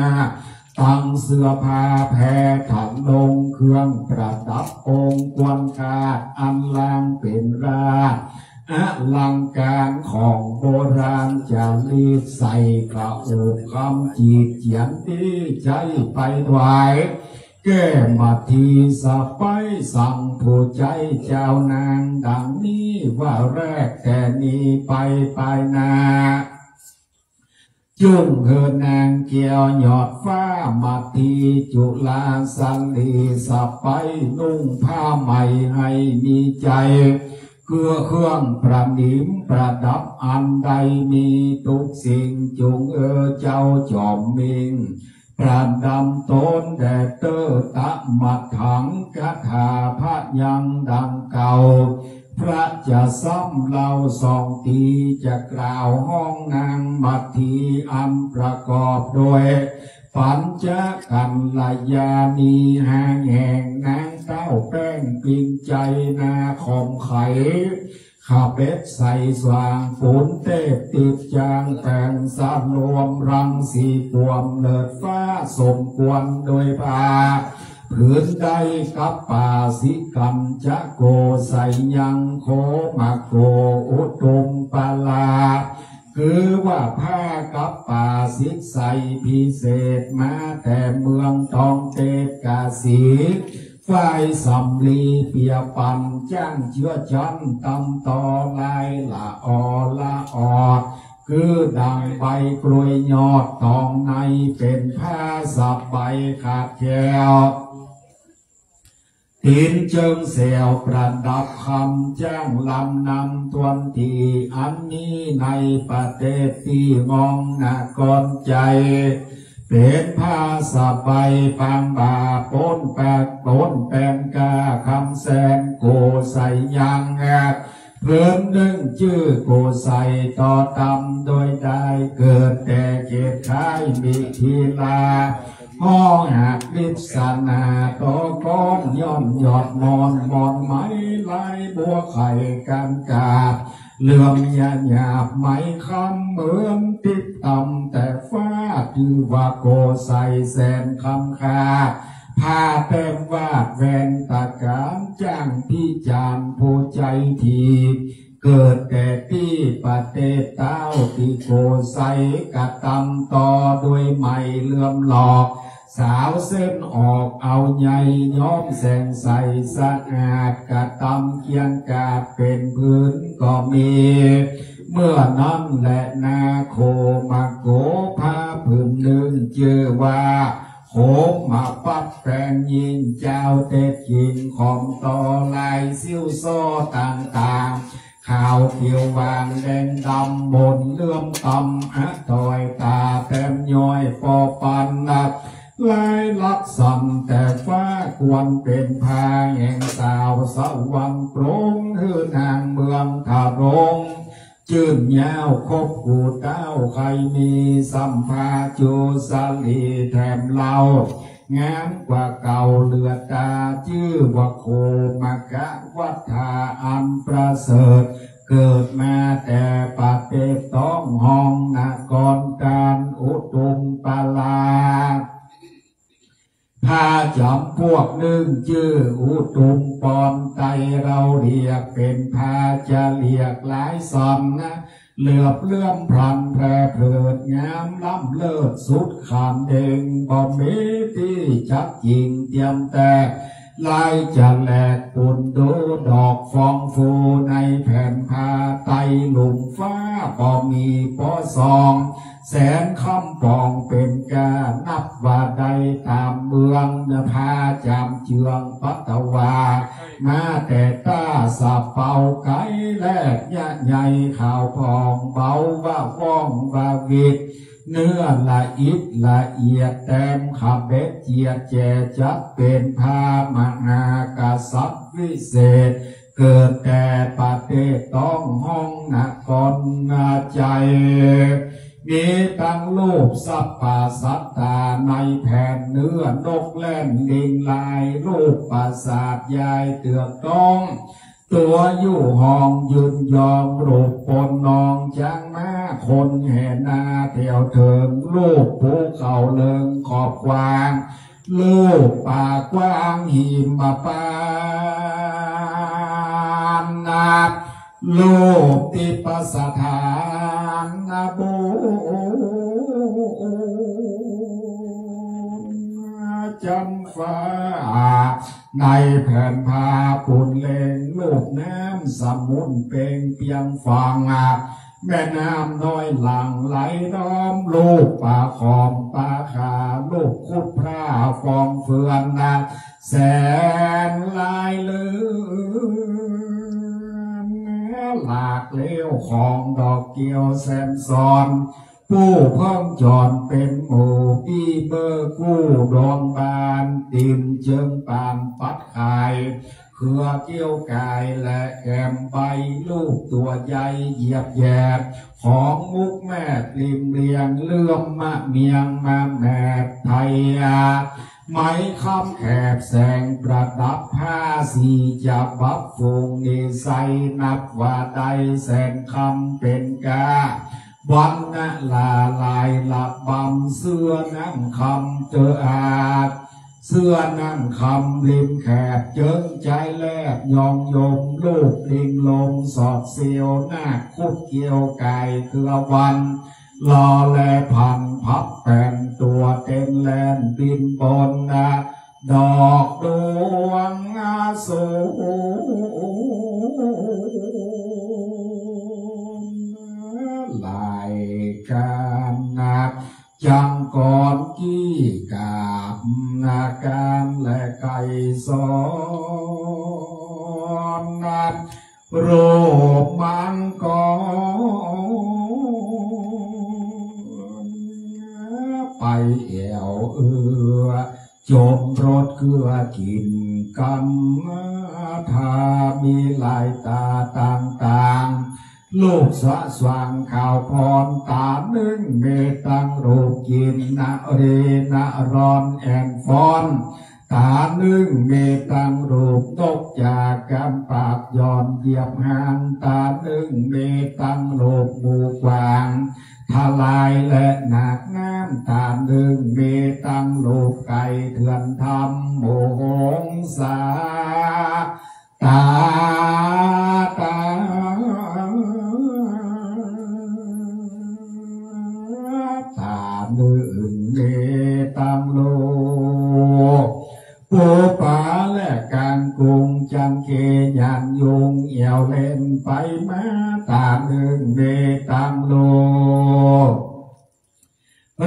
ตั้งเสื้อผ้าแพรถันลงเครื่องประดับองค์กวนกาดอันลางเป็นราชอลังการของโบราณจะรีบใส่กระโอบคำจีบเขียนที่ใจไปถวายแก้มาทีสะไปสั่งผู้ใจเจ้านางดังนี้ว่าแรกแต่นี้ไปนาจุ่งเหินนางเกี่ยวหยอดฟ้ามาทีจุลาสันลีสะไปนุ่งผ้าใหม่ให้มีใจเครื่องประดิมประดับอันใดมีทุกสิ่งจุงเจ้าจอมมิงประดำต้นแดดเตอตะมัดถังกะถาพระยังดังเก่าพระจะซ้ำเล่าสองตีจะกล่าวห้องนางมัทธีอันประกอบโดยปัญจกัลยาณีหางแห่งนางเต้าแป้งปิงใจนาคมไขข้าเป็ดใส่สว่างฝนเทพติดจางแต่งสารรวมรังสีปวมเลิดฟ้าสมควรโดยพาผืนใดกับป่าสิกันจะโกใส่ยังโคมาโกอุดมปาลาคือว่าผ้ากับป่าสิใส่พิเศษมาแต่เมืองทองเตกาสีฝ่ายสำลีเปียปันจ้างเชื้อจันตำต่อลายละอคือดังใบกล้วยยอดตองในเป็นผ้าสับใบขาดแก้วตีนเจิงเสียวประดับคำแจ้งลำนำทวนทีอันนี้ในประเทศที่มองหน้ากอนใจเป็นผ้าสบายปางบาป้นแปดป้นแปมกาคำแสนโกใส่ยังเพิ่มหนึ่งชื่อโกใส่ต่อตำโดยได้เกิดแต่เกตท้ายมีทีลาห้องหักลิบสนาโตก้อนย่อมหยอดมอนไม้ลายบัวไข่กันกาดเหลื่อมหยาบไม้คำเหมือนติดต่ำแต่ฟ้าคือว่าโกใส่แสนคำคาผ้าเต็มวาดแวนตะการจ้างพี่จานผู้ใจทีเกิดแต่ที่ประเทศเต้าที่โกใส่กะตำต่อด้วยไม้เลื่อมหลอกสาวเส้นออกเอาใหญ่ย้อมแสงใสสะอาดกะตำเคียงกาดเป็นพื้นก็มีเมื่อนั้นแหละนาโคมาโกผ้าผืนหนึ่งเชื่อว่าโคมาปัดแปลงยิงเจ้าเต็ดยิงของต่อลายซิ้วโซ่ต่างๆขาวเขียววางแดงดำบนเลื่อมตำถอยตาเต็มย้อยปอปันนับลายลักสันแต่ฟ้าควรเป็นพาแห่งสาวสวรรค์โปร่งคือนางเมืองทารงจื่นยาวคบกูเต้าใครมีสัมภาจูสลีแถมเล่างามกว่าเก่าเลือตาชื่อว่าโคมากะวัฏฐาอันประเสริฐเกิดมาแต่ประเทศต้องห้องนกรการอุตุมปาลาถ้าจำพวกหนึ่งชื่ออุตุมปอนไตเราเรียกเป็นพาจะเรียกหลายสอนนะ เหลือบเลื่อมพลันแพร่เพลิดงามล้ำเลิศสุดขามเด้งบ่มีที่ชักยิงเตรียมแต่ลายจะแหลกปุ่นดูดอกฟองฟูในแผ่นผ้าไตหลุมฟ้าบ่มีปอซองแสนคำปองเป็นกานับว่าใดตามเมืองเนื้อผ้าจามเจืองปัตตวามาแต่ตาสาเป่าไก่แลกยะใหญ่ข่าวพองเบาว่าว่องว่าวิดเนื้อละอิดละเอียดแต้มขับเบ็ดเจียแจจัดเป็นพามหากษัตริย์วิเศษเกิดแต่ประเทศต้องห้องนครนาใจมีตั้งรูปสัพพสัตตาในแผ่นเนื้อนกแล่นลิงลายรูปปราสาทยายเตือกต้องตัวอยู่ห้องยืนยอมรูปปนนองจังมาคนแห่นาเที่ยวเถิงลูกภูเขาเลิงขอบกวางลูกป่ากว้างหิมปานนาลูกติปสถานนาบูจันฟ้าในแผ่นผ้าปุ่นเลงลูกน้ำสมุนเป่งเปียงฟางแม่น้ำน้อยหลังไหลน้อมลูกป่าขอมป่าขาลูกคุดพระฟองเฟือนแสนลายลือหลากเลี้ยวของดอกเกี่ยวแสนซ้อนผู้เพิ่มจอนเป็นหมู่ปีเบอร์กู้ดองบานติมเจิงปานปัดขายเครือเกี่ยวกายและแอมใบลูกตัวใหญ่เหยียบแยบของมุกแม่ริมเลียงเลื่อมมะเมียงมาแม่ไทยไม้คำแคบแสงประดับผ้าสีจะบับฟูงนิสัยนับว่าใดแสนคำเป็นกาวันนะลาลายหลับบำเสื้อนั่งคำเจออาดเสื้อนั่งคำริมแคบเจิงใจแลบยองยมลูกลิงลงสอดเสียวหน้าคุดเกี่ยวไก่เครือวันรอแลพันพับแผ่นตัวเต็มแลนบินบนดอกดวงสูลายการนับจังก่อนกี้กาบนาการและไก่สอนนับรูปมันก่อนไปเอวจมรถเกลือกินกันทามีลายตาต่างๆลูกสะสว่างข่าวพรตาหนึ่งเมตังรูปกินนาเรนาร้อนแอนฟอนตาหนึ่งเมตังรูปตกจากกำปากย้อนเหยียบหางตาหนึ่งเมตังรูปหมูกวางทลายและหนักน้ำตาหนึ่งเมตังรูปไก่เถื่อนทำโมหงสาตาหนึ่งเมตังโลปูป่าและกางกุงจังเกยันยุงเอี่ยวเล่นไปมาตาหนึ่งเมตังโล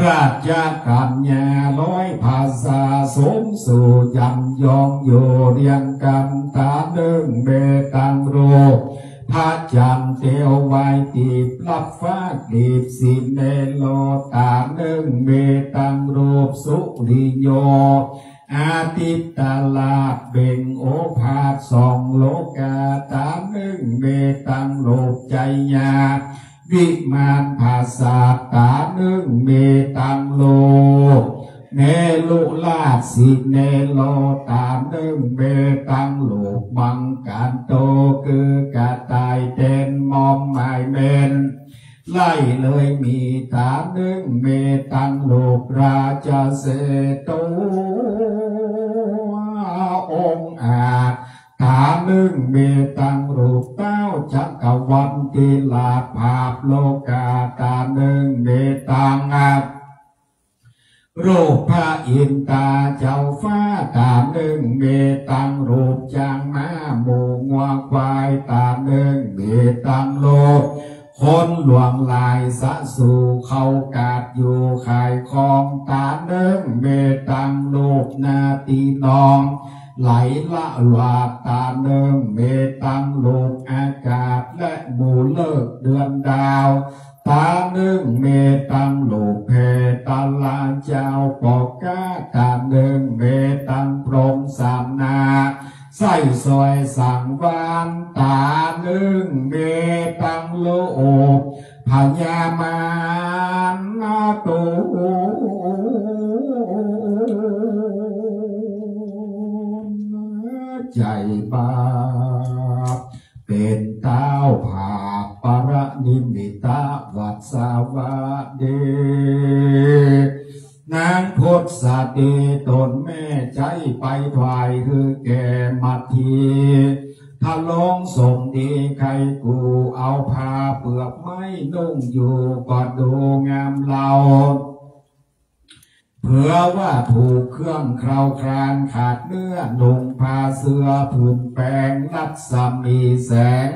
ราชกัญญาร้อยภาษาสมสู่จันยองอยู่เรียงกันตาหนึ่งเมตังโลพระจันทร์เตียวไว้ตีบรับฟ้าตีบสิเนโลตาหนึ่งเมตังรูปสุริโยอาทิตตลาเบ่งโอภาสสองโลกาตาหนึ่งเมตังรูปใจญาวิมานภาษาตาหนึ่งเมตังโลเนลุลาสิเนโลตาหนึ่งเมตังโลมังการโตคือกระต่ายเต้นมอมหมายเมนไล่เลยมีตาหนึ่งเมตังโลราชเสโตองอาจตาหนึ่งเมตังโลเต้าจัก วันติลาภาพโลกาตาหนึ่งเมตังรูปพระอินตาเจ้าฟ้าตาหนึ่งเมตังรูปจางม้าหมูงัวควายตาหนึ่งเมตังโลกคนหลวงลายสะสู่เขากาดอยู่ขายของตาหนึ่งเมตังโลกนาตีนองไหลละวาตาหนึ่งเมตังโลกอากาศและหมู่เลิกเดือนดาวตาหนึ่งเมตังโลกเพตาลาเจ้าปอกกาตาหนึ่งเมตังพรหมสามนาใส่ซอยสังวานตาหนึ่งเมตังโลกพญามารนาตูใจบาปเป็นเต้าผาปรนิมิตาวัดสาวะเดนางพุทธสติตนแม่ใจไปถวายคือแก่มัททีถ้าลงส่งดีใครกูเอาผ้าเปลือกไม้นุ่งอยู่ก็ดูงามเราเผื่อว่าถูกเครื่องคราวครานขาดเนื้อนุ่งผ้าเสื้อผืนแปงรัดสามีแสง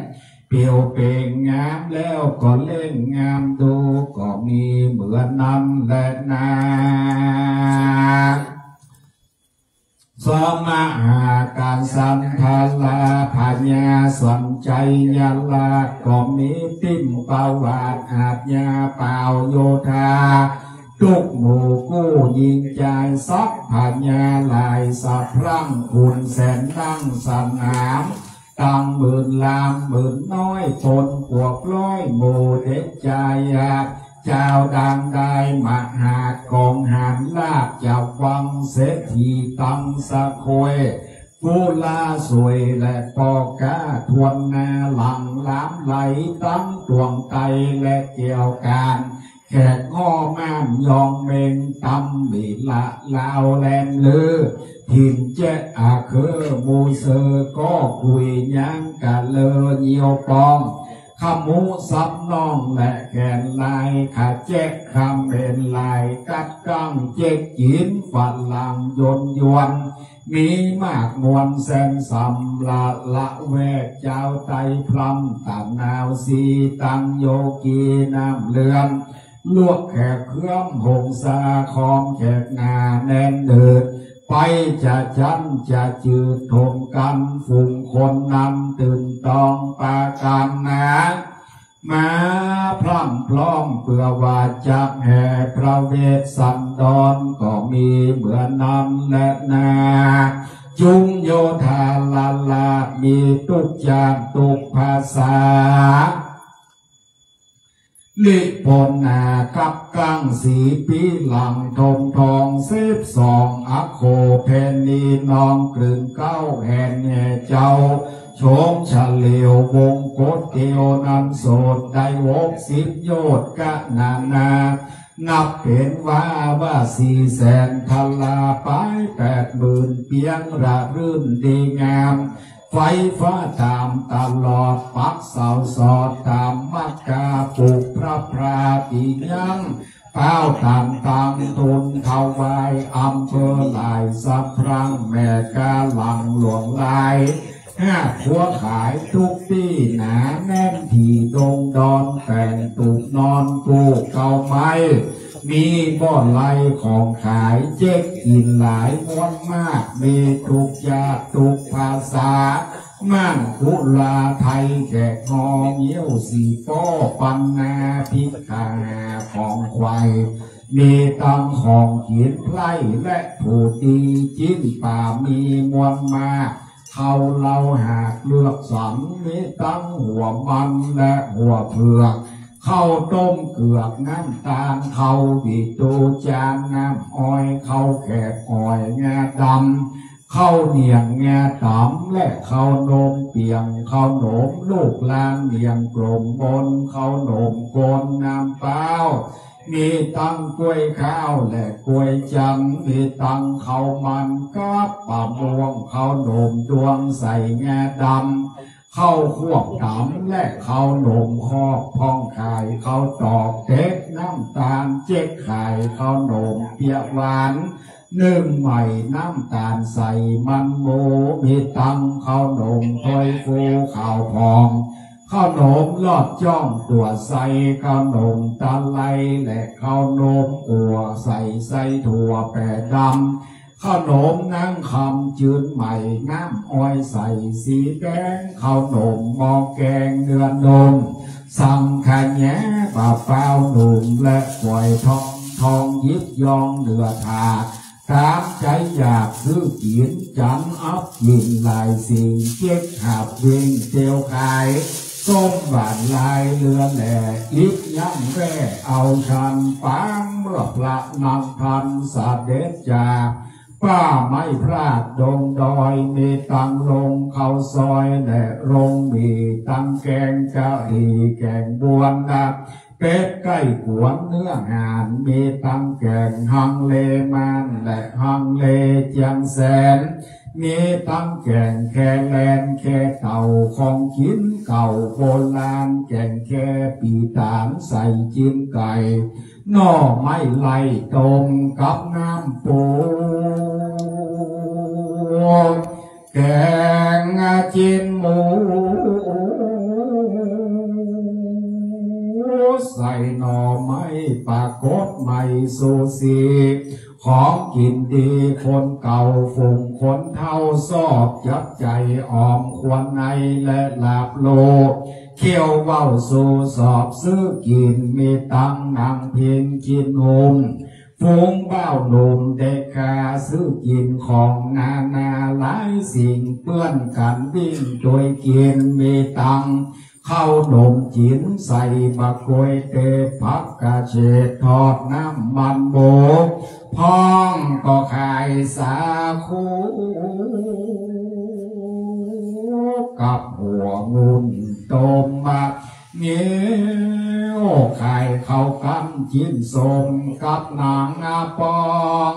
เปียวเป่งงามแล้วก็เล่นงามดูก็มีเหมือนน้ำและนาสมาการสัมภาระพญาสนใจยาลาก็มีติ้มปาวาดอาจญาเป่าโยธาทุกหมู่กู้ยิงใจซักพญาลายสะพรั่งคุณแสนนั่งสนามตั้งหมื่นลามหมื่นน้อยฝนปวกร้อยหมู่เด็กใจเจ้าดังได้มหากองหันลาบเจ้าฟังเศรษฐีตังสะโคยกุลาสวยและปอกาทวนนาหลังล้ำไหลตั้งดวงไตและเกี่ยวการแขกง้อม่านยองเมงตำบิละลาวแลนลือถิ่นเจ๊อาเคอมูเซอก็คุยยังกะเลอเยียวปองขมูซับน้องและแขนลายขาแจ๊กคำเป็นลายกัดกังเจ๊กกินฝันหลังยนยวนมีมากมวลแสนสำละแวกเจ้าไตพลัมตามนาวสีตังโยกีน้ำเลือนลวกแขกเครื่อมหงสาคอมแขกนาแน่นเดิดไปจะจันจะจืดทมกันฝุ่งคนนำตื่นตองปากันนะมาพร่ำพร้อมเพื่อว่าจะแห่พระเวสสันดรก็มีเหมือนน้ำและนาจุงโยธาลาลามีทุกอย่างทุกภาษาลิปนนากับกังสีปีหลังทงทองเซฟสองอัคโคเพนีนองกลืนเก้าแห่งเจ้าโฉมเฉลียววงกดเตียวนันโสดได้60 โยชน์กะนานับเป็นว่า400,000ทลาไป80,000เปียงระรื่นดีงามไฟฟ้าตามตลอดปักเสาสอดตามมักกาปลูกพระพราปียังเป้าตามตังทุนถวายอำเภอหลายสับพรังแม่กาหลังหลวงลายหัวขายทุกที่หนาแน่นที่ดงดอนแต่งตุกนอนกูเก่าไม้มีบ่อนไล่ของขายเจ๊กกินหลายม้วนมากมีทุกยาทุกภาษามั่งกุลาไทยแขกงอเงี้ยวสีป้อปันนาพิกาของควายมีตังของเขียนไพร่และผู้ดีจิ้นป่ามีมวลมาเขาเล่าหากเลือกสันมีตั้งหัวมันและหัวเผือกข้าวต้มเกือกน้ำตาลข้าวบีตูจานน้ำอ้อยข้าวแขกอ้อยงาดำข้าวเหนียงงาตำและข้าวนมเปียงข้าวหนมลูกลานเนียงกลมบนข้าวหนมโกนน้ำเปล่ามีตังกล้วยข้าวและกล้วยจังมีตังข้าวมันกับปลาม่วงข้าวหนมดวงใส่งาดำ เข้าควบตำและเข้าหนมคอกพองไข่เข้าตอกเต็กน้ำตาลเจ๊กไข่เข้าหนมเปียกหวานนึ่งใหม่น้ำตาลใส่มันโมมีตังเข้าหนมถ้วยฟูข้าวพองข้าวหนมลอดจ้องตัวใส่ข้าวหนมตะไลและข้าวหนมอัวใส่ถั่วแปดดำข้าวหนมนั่งคำจืดใหม่น้ำอ้อยใส่สีแดงข้าวหนมมองแกงเนื้อนมสั่งขะแยะปลาเปล่าหนุ่มและปล่อยทองยิบยองเนื้อถาดตามใจอยากซื้อกินจันอัพยินลายสิ่งเจ๊กหาบวิ่งเตียวขายส้มหวานลายเรือแหล่อิบย่ำแร่เอาชันปางเมื่อพระนำพันสาเด็จจากป้าไม่พลาดดงดอยมีตังลงเข้าซอยและรงมีตังแกงกะหรี่แกงบวนนักเป็ดไก่ขวนเนื้องานมีตังแกงฮังเลมันและฮังเลเจียงแสนมีตังแกงแค่แลนแค่เต่าของกินเก่าโบราณแกงแค่ปีตานใส่จิ้มไก่หน่อไม้ไล่ตรงกับน้ำปูแกงจิ้มหมูใส่หน่อไม้ปลากดไม่สูสีของกินดีคนเก่าฝุ่งคนเท่าซอบยับใจออมควรในและลาบโลเขี้ยวเว้าสู่สอบซื้อกินมีตังนั่งเพียงกินหุมฟูงเบ้าหนุ่มเด็กกาซื้อกินของนาหลายสิ่งเปื้อนกันวิ่งโดยกินมีตังข้าวหนมจีนใส่บะกล้วยเตะผักกระเฉดทอดน้ำมันโบกพ้องก็ขายสาคูกับหัวงุนต้มบักเงี้ยวไข่ข้าวกำจิ้นส้มกับนางนาปอง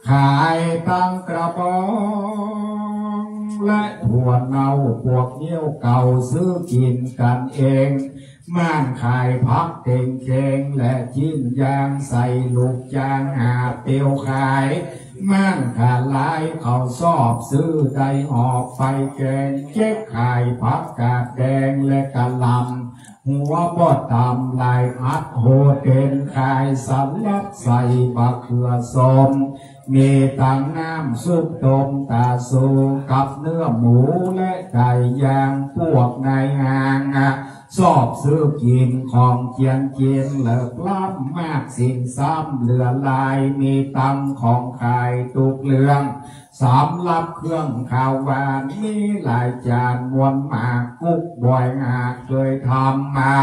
ขายตั้งกระป๋องและถั่วเน่าพวกเนี้ยวเก่าซื้อกินกันเองม่านขายพักเต่งเข่งและจิ้นยางใส่ลูกยางหาเตียวขายม่านขาลายเขาซอบซื้อได้ออกไปแกงเจ๊กขายพักกาดแดงและกะลำหัวบอดตำลายอัดโหเต็นขายสลัดใส่บะเขือส้มมีตังน้ำซุปต้มตาสูกับเนื้อหมูและไก่ย่างพวกในห้างชอบซื้อกินของเจียนเลิกล้ำมากสิ่งซ้ำเหลือลายมีตังของขายตุกเลืองสำรับเครื่องข้าวหวานมีหลายจานมวนมากกุ๊กบ่อยงาเคยทำมา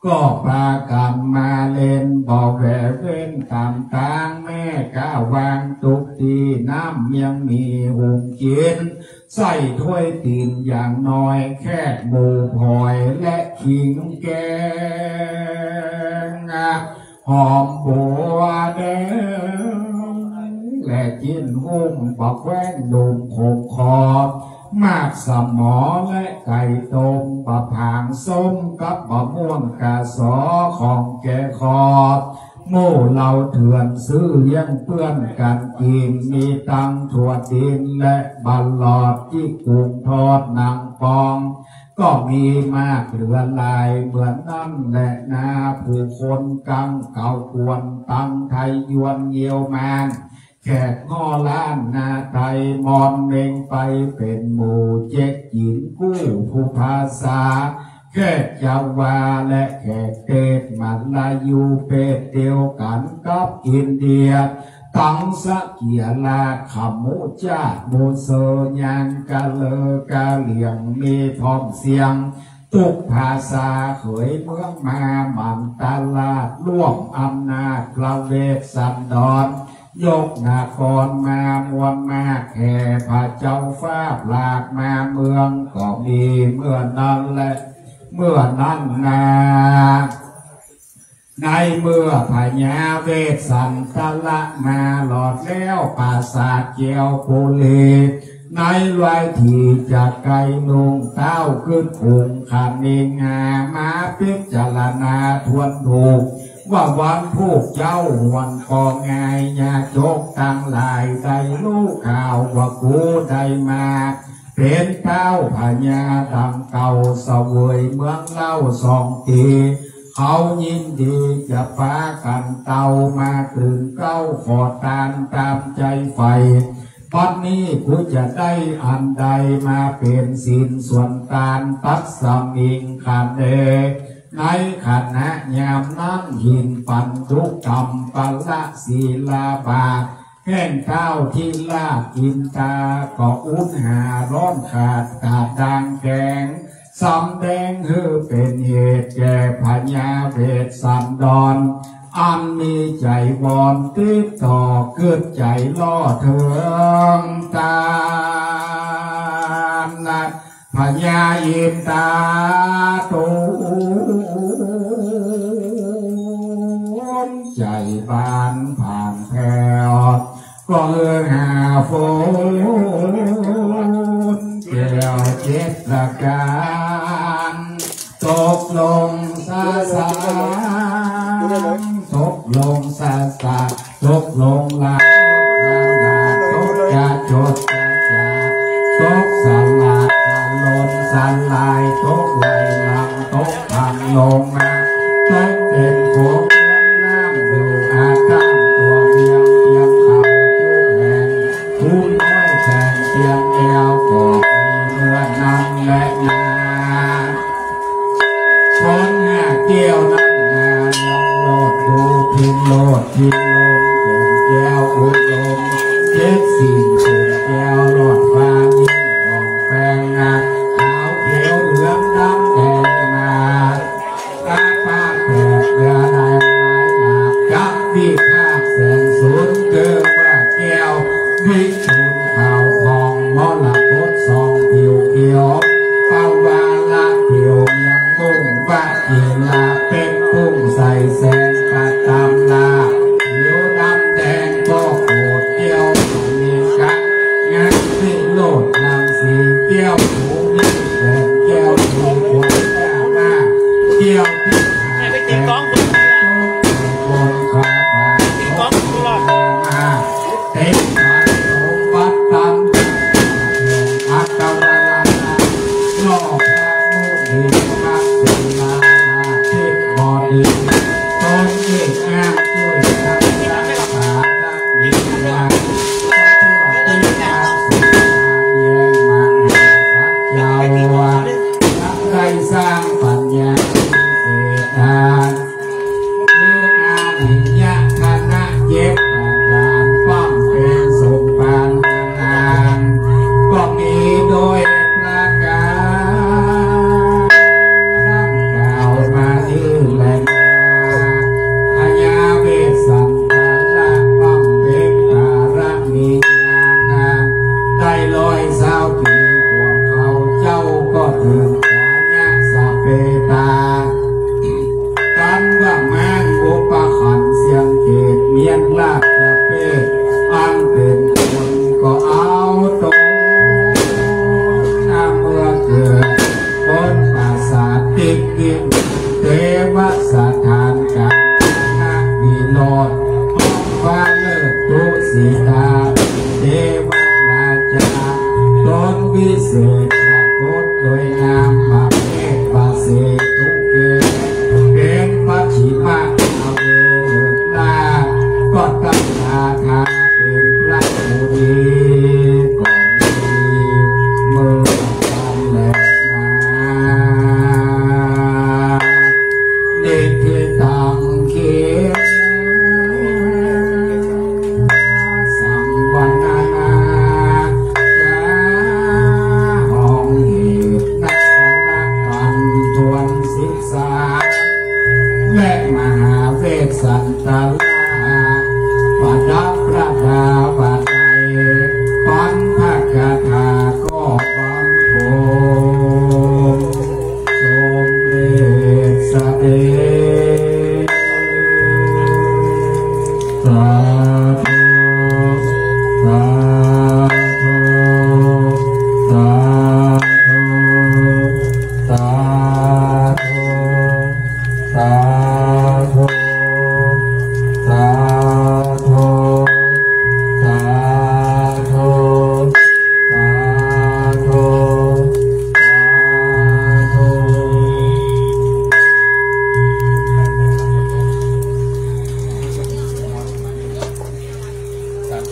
ก็พากันมาเล่นบ่อแหวเว้นตามทางแม่ก้าวางตุกตีน้ำยังมีหุงกินใส่ถ้วยตีนอย่างน้อยแค่หมูพลอยและขิงแกงหอมบัวแดงและจิ้นหุ้มปักแว้งดุมขมคอมากสมอและไก่ต้มปะผางส้มกับบะม่วงกาสอของแกคอโม่เหล่าเถื่อนซื้อยังเปื้อนกันกินมีตังถั่วดินและบัลลอดที่กุ้งทอดนางปองก็มีมากเหลือลายเหมือนน้ำและนาผู้คนกังเก่าควรตังไทยยวนเยียวแมนแขกงอล้านนาไทยมอนเมงไปเป็นหมู่เจ๊กหญิงกู้ผู้ภาษาแขกยาวาและแขกเทศมันลายูเป็ดเดียวกันกับอินเดียตังสะเกียลาขมูจาดมูเซยันกะเลกะเหลียงมีพร้อมเสียงตุกภาษาเขยเมืองมามันตลาดร่วมอำนาจพระเวสสันดรยกนครมามวลมาแห่พระเจ้าฟ้าหลากมาเมืองก็มีเมื่อนั้นและเมื่อนั้นนาในเมื่อพญาเวสสันตละมาหลอดแล้วปราสาทเกียวปุรี ในลายที่จากไกลนุ่งเต้าขึ้นคุงขาเนงามาพิจารณาทวนถูกว่าวันพวกเจ้าวันกองไงยาโจกตั้งหลายได้ลูกข่าวว่ากูได้มาเป็นเต้าพญาดังเก่าเสวยเมืองเล่า2 ปีเขายินดีจะพากันเต่ามาถึงเก้าขอตานตามใจไฟปัจนี้กูจะได้อันใดมาเป็นสินส่วนตานตัดสมิงขันเอในขณะยามนั้นหินปันทุกกรรมปัลละศีลาบาแห่งเก้าที่ลากินตาก็อุณหาร้อนขาดกาดดังแกงสำแดงเฮือเป็นเหตุแก่พญาเวทสันดรอันมีใจวอนติดต่อเกิดใจล่อเถิงตานัดพญาอินตาตูนใจบานผ่านแผ่วก็เอื้อหาฝนแก้วเจ็ดประการตกลงซาซาตกลงซาซาตกลงลาตกจะจดจะตกสลาดสลนสลายตกไหลลำตกพังลงมาตกเป็นโขงน้ำอยู่อาข้ามตัวเพียงเขาจุ่แหงผู้น้อยแทงเพียงเอวก็มีเมื่อนั้นและนาคนหน้าเกี่ยวนั่งนาลองโลดดูพินโลดพินลมเก่งแก้วอุดมเจ็ดสิ่งเก่งแก้วโลดฟ้ายิ่งมองแปลงนาขาวเขียวเหลืองดำแดงมาตาฟ้าแตกเรือลายหลากจับที่ภาคแสงสุดเกิดว่าแก้ววิชุนข่าวทองมอละกดซองเขียวเขียวเป้าวาละเขียวยังมุ่งว่าเขียลาเป็นกุ้งใส่แสงกระตำลาเขียวดำแดงก็โกรธเกี่ยวมีกันงั้นที่โลดนำสีเกี่ยวหูนี่แดงเกี่ยวหูคนแก่มาเกี่ยวที่ไปติดกล้องคุณบนขาบา ติดกล้องคุณหรอมาเต็มขันสมบัติตันอัตตวาลาโลกพระมุนีพระศิลาเทพบดีตนเอกงามช่วยรักษาสาดังมีงานเพื่อที่จะสุขเยี่ยมมันสัจจาวาได้สร้างปัญญาเศรษฐาเมื่ออาหิยะคณะเย็บปัญญาป้อมเป็นสมปันนานก็มีโดยประการนั่งกล่าวมาที่แหล่งพญาเวสสันตระป้อมเป็นการมีงานได้120 ปีพวกเขาเจ้าก็ถึงกาญะสเปตากันว่าแมงอุปขันเสียงเกตเมียนลากจะเปอันเป็นคนก็เอาตัวน้ำเมื่อเกิดบนปราสาทติดดินเทวสถานการนาวิโรธห้องฟ้าเลิศตุสีตาเทวราชาตนวิเศษปรากฏโดยนามพระเมตตาเสตุเกเป็นปัจฉิมอาเวเลิศลาก็ตั้งราคาเป็นพระผู้ดีก่อนดีเมื่อกันแหละนาเด็กที่ตังเขียนสังวรนาจาหอ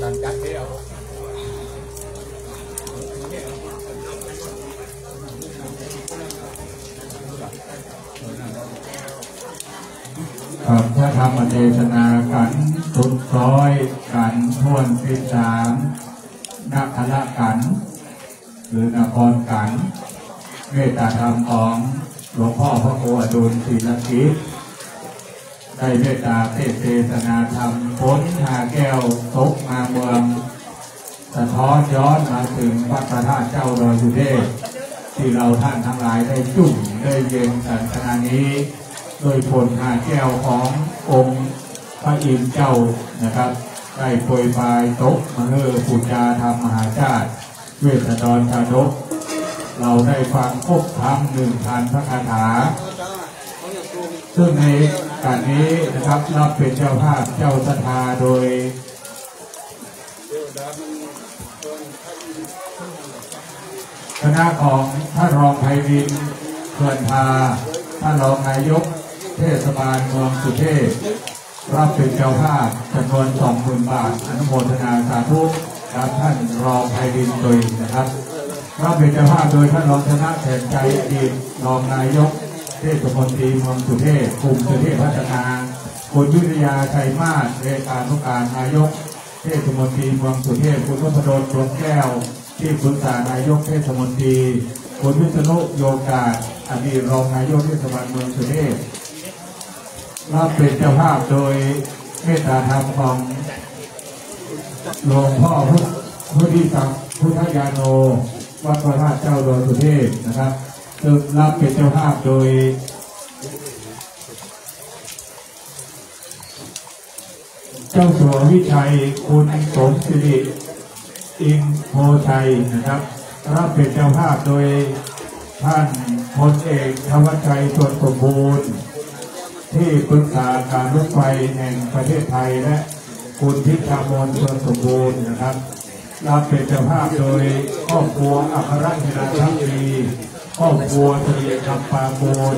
ครับถ้าทำมาเทศนากันสุดร้อยกันทวนสิสามนักคละกันหรือนครกันเมตตาธรรมของหลวงพ่อพระโคอดุลศิลกิจได้เมตตาเทศนาธรรมพ้นหาแก้วตกมาเมืองสะท้อนย้อนมาถึงพระประธานเจ้าดอยสุเทพที่เราท่านทั้งหลายได้จุ่มได้เย็นสันทนานี้โดยผลหาแก้วขององค์พระอินทร์เจ้านะครับได้โปรยปลายตกมาเฮือปุจจาธรรมมหาชาติเวทดรชาดกเราได้ฟังครบทั้ง1,000 พระคาถาซึ่งในการนี้นะครับรับเป็นเจ้าภาพเจ้าศรัทธาโดยคณะของท่านรองไพรินทร์เขื่อนพาท่านรองนายกเทศบาลเมืองสุเทพรับเป็นเจ้าภาพจำนวน 20,000 บาทอนุโมทนาสาธุครับท่านรองไพรินทร์โดยนะครับรับเป็นเจ้าภาพโดยท่านรองชนะแทนใจอดีตรองนายกเทศมนตรีเมืองสุเทพกลุ่มสุเทพพัฒนาคุณยุทธยาชัยมาศเลขานุการนายกเทศมนตรีเมืองสุเทพคุณวัฒนดลดวงแก้วที่ปรึกษานายกเทศมนตรีคุณวิษณุโยกาศอดีตรองนายกเทศบาลเมืองสุเทพรับเป็นเจ้าภาพโดยเมตตาธรรมของหลวงพ่อพุทธิศักดิ์พุทธญาโนวัดพระธาตุเจ้าดอยสุเทพนะครับซึ่งรับเป็นเจ้าภาพโดยเจ้าสัววิชัยคุณสมศิริอินโพชัยนะครับรับเป็นเจ้าภาพโดยท่านพลเอกธวัชชัยส่วนสมบูรณ์ที่ปรึกษาการรถไฟแห่งประเทศไทยและคุณพิชามนส่วนสมบูรณ์นะครับรับเป็นเจ้าภาพโดยครอบครัวอัครศิลาทัพพีครอบครัวเฉลียคำปาโกน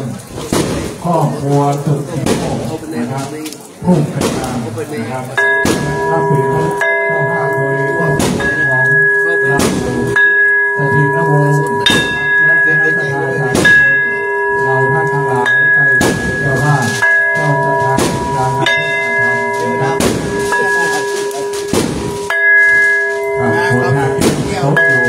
ครอบครัวสุขสิโภนะครับผู้เป็นนามนะครับรับเป็นเจ้าภาพโดยครอบครัวของรับสู่สถิตนโมและคณะทาสายเราท่านทั้งหลายใกล้เป็นเจ้าภาพเจ้าประธานการทำนะครับผลงานที่ตกอยู่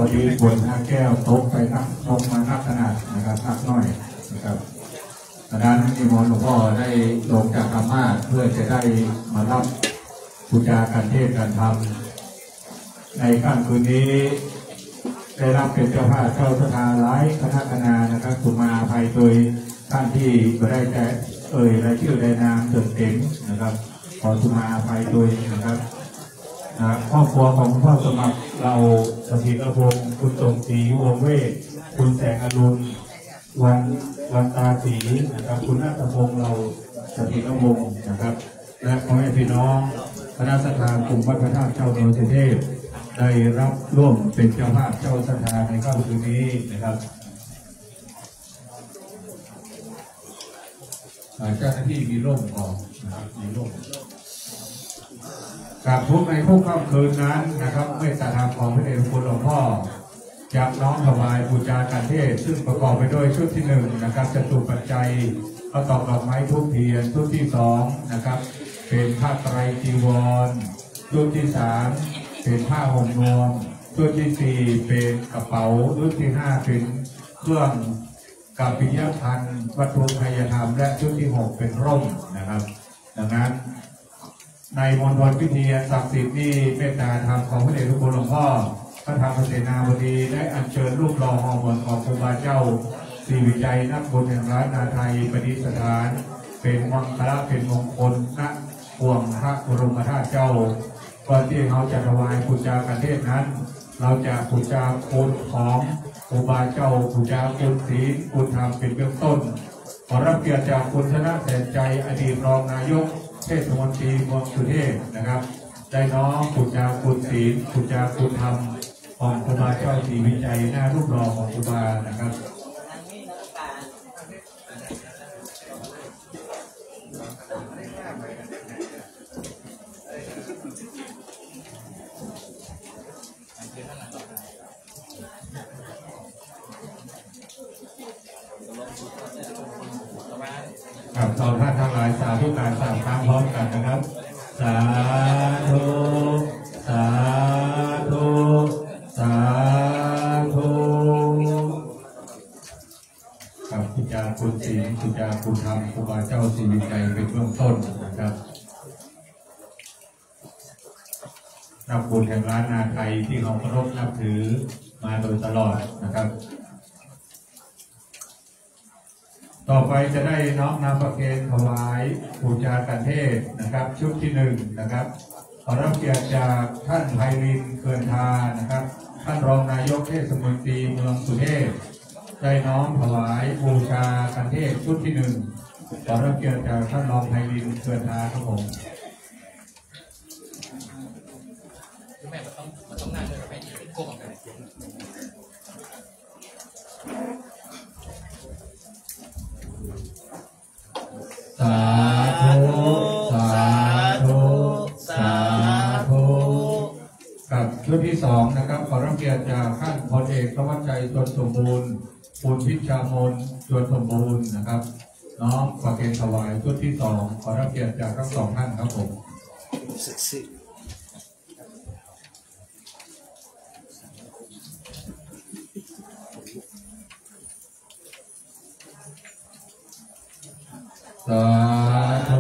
พอดีบนห้าแก้วตกไปนักตกมานักขนาดนะครับนักน้อยนะครับดังนั้นนิมนต์หลวงพ่อได้ลงจากธรรมาสเพื่อจะได้มารับบูชาการเทศน์การธรรมในค่ำคืนนี้ได้รับเป็นเจ้าภาพเจ้าศรัทธาหลายคณะนะครับคุณมาอภัยโดยท่านที่ก็ได้แต่รายชื่อได้นามเติมเต็มนะครับขอคุณมาอภัยโดยนะครับครอบครัวของพ่อสมัครเราสถิตอภงคุณสมศรีวงเวทคุณแสงอรุณวันตาศรีนะครับคุณนัทพงศ์เราสถิตอภงนะครับและพ่อแม่พี่น้องคณะสัตยาคมวัดพระธาตุเจ้าดอยสุเทพได้รับร่วมเป็นเจ้าภาพเจ้าสัตยาในค่ำคืนนี้นะครับเจ้าหน้าที่มีร่มก่อนนะครับมีร่มกับทุกในพวกค่ำคืนนั้นนะครับเมตตาธรรมของพระเดชคุณหลวงพ่อจากน้อมถวายบูชาการเทศซึ่งประกอบไปด้วยชุดที่1นะครับจตุปัจจัยประกอบดอกไม้ทูบเทียนชุดที่2นะครับเป็นผ้าไตรจีวรชุดที่3เป็นผ้าห่มนวมชุดที่4เป็นกระเป๋าชุดที่5เป็นเครื่องกัปปิยพันธ์วัตถุพยธรรมและชุดที่6เป็นร่มนะครับดังนั้นในมณฑลพิธีศักดิ์สิทธิ์ที่เมตตาธรรมของพระเดชพระคุณหลวงพ่อพระธรรมเสนาบดีได้อัญเชิญรูปหล่อหอมนของครูบาเจ้าศรีวิจัยนักบุญแห่งร้านนาไทยประดิษฐานเป็นมังคละเป็นมงคลณห่วงพระบรมธาตุเจ้าก่อนที่เขาจะถวายบูชาการเทศนั้นเราจะบูชาคุณของ ครูบาเจ้าผู้จาคุณศีลคุณธรรมเป็นเบื้องต้นขอรับเกียรติจากคุณชนะแสนใจอดีตรองนายกเทศมนตรีเมืองสุเทพนะครับได้น้องผู้จาคุณศีลผู้จาคุณธรรมของครูบาเจ้าศรีวิจัยหน้ารูปรอของครูบานะครับกับเราท่านทั้งหลายสาธุการสามครั้งพร้อมกันนะครับสาธุสาธุสาธุกับพุทธาคุณศีลพุทธาคุณธรรมครูบาเจ้าศรีวิจัยเป็นเบื้องต้นนะครับนับบุญแห่งล้านนาไทยที่เราเคารพนับถือมาโดยตลอดนะครับต่อไปจะได้น้อมนำประเคนถวายบูชากันเทศนะครับชุดที่1นะครับขอรับเกียรติจากท่านไพรินทร์เกินทานะครับท่านรองนายกเทศมนตรีเมืองสุเทพได้น้อมถวายบูชากันเทศชุดที่1ขอรับเกียรติจากท่านรองไพรินทร์เกินทาครับผมแม่มันต้องนั่งเลยไปโก้กันสาธุสาธุสาธุกับชุดที่2นะครับขอรับเกียรติจากท่านพลเอกธวัชชัยจวนสมบูรณ์ปุณพิชามนจวนสมบูรณ์นะครับน้อมประเคนถวายชุดที่2ขอรับเกียรติจากทั้ง2ท่านครับผมสาธุ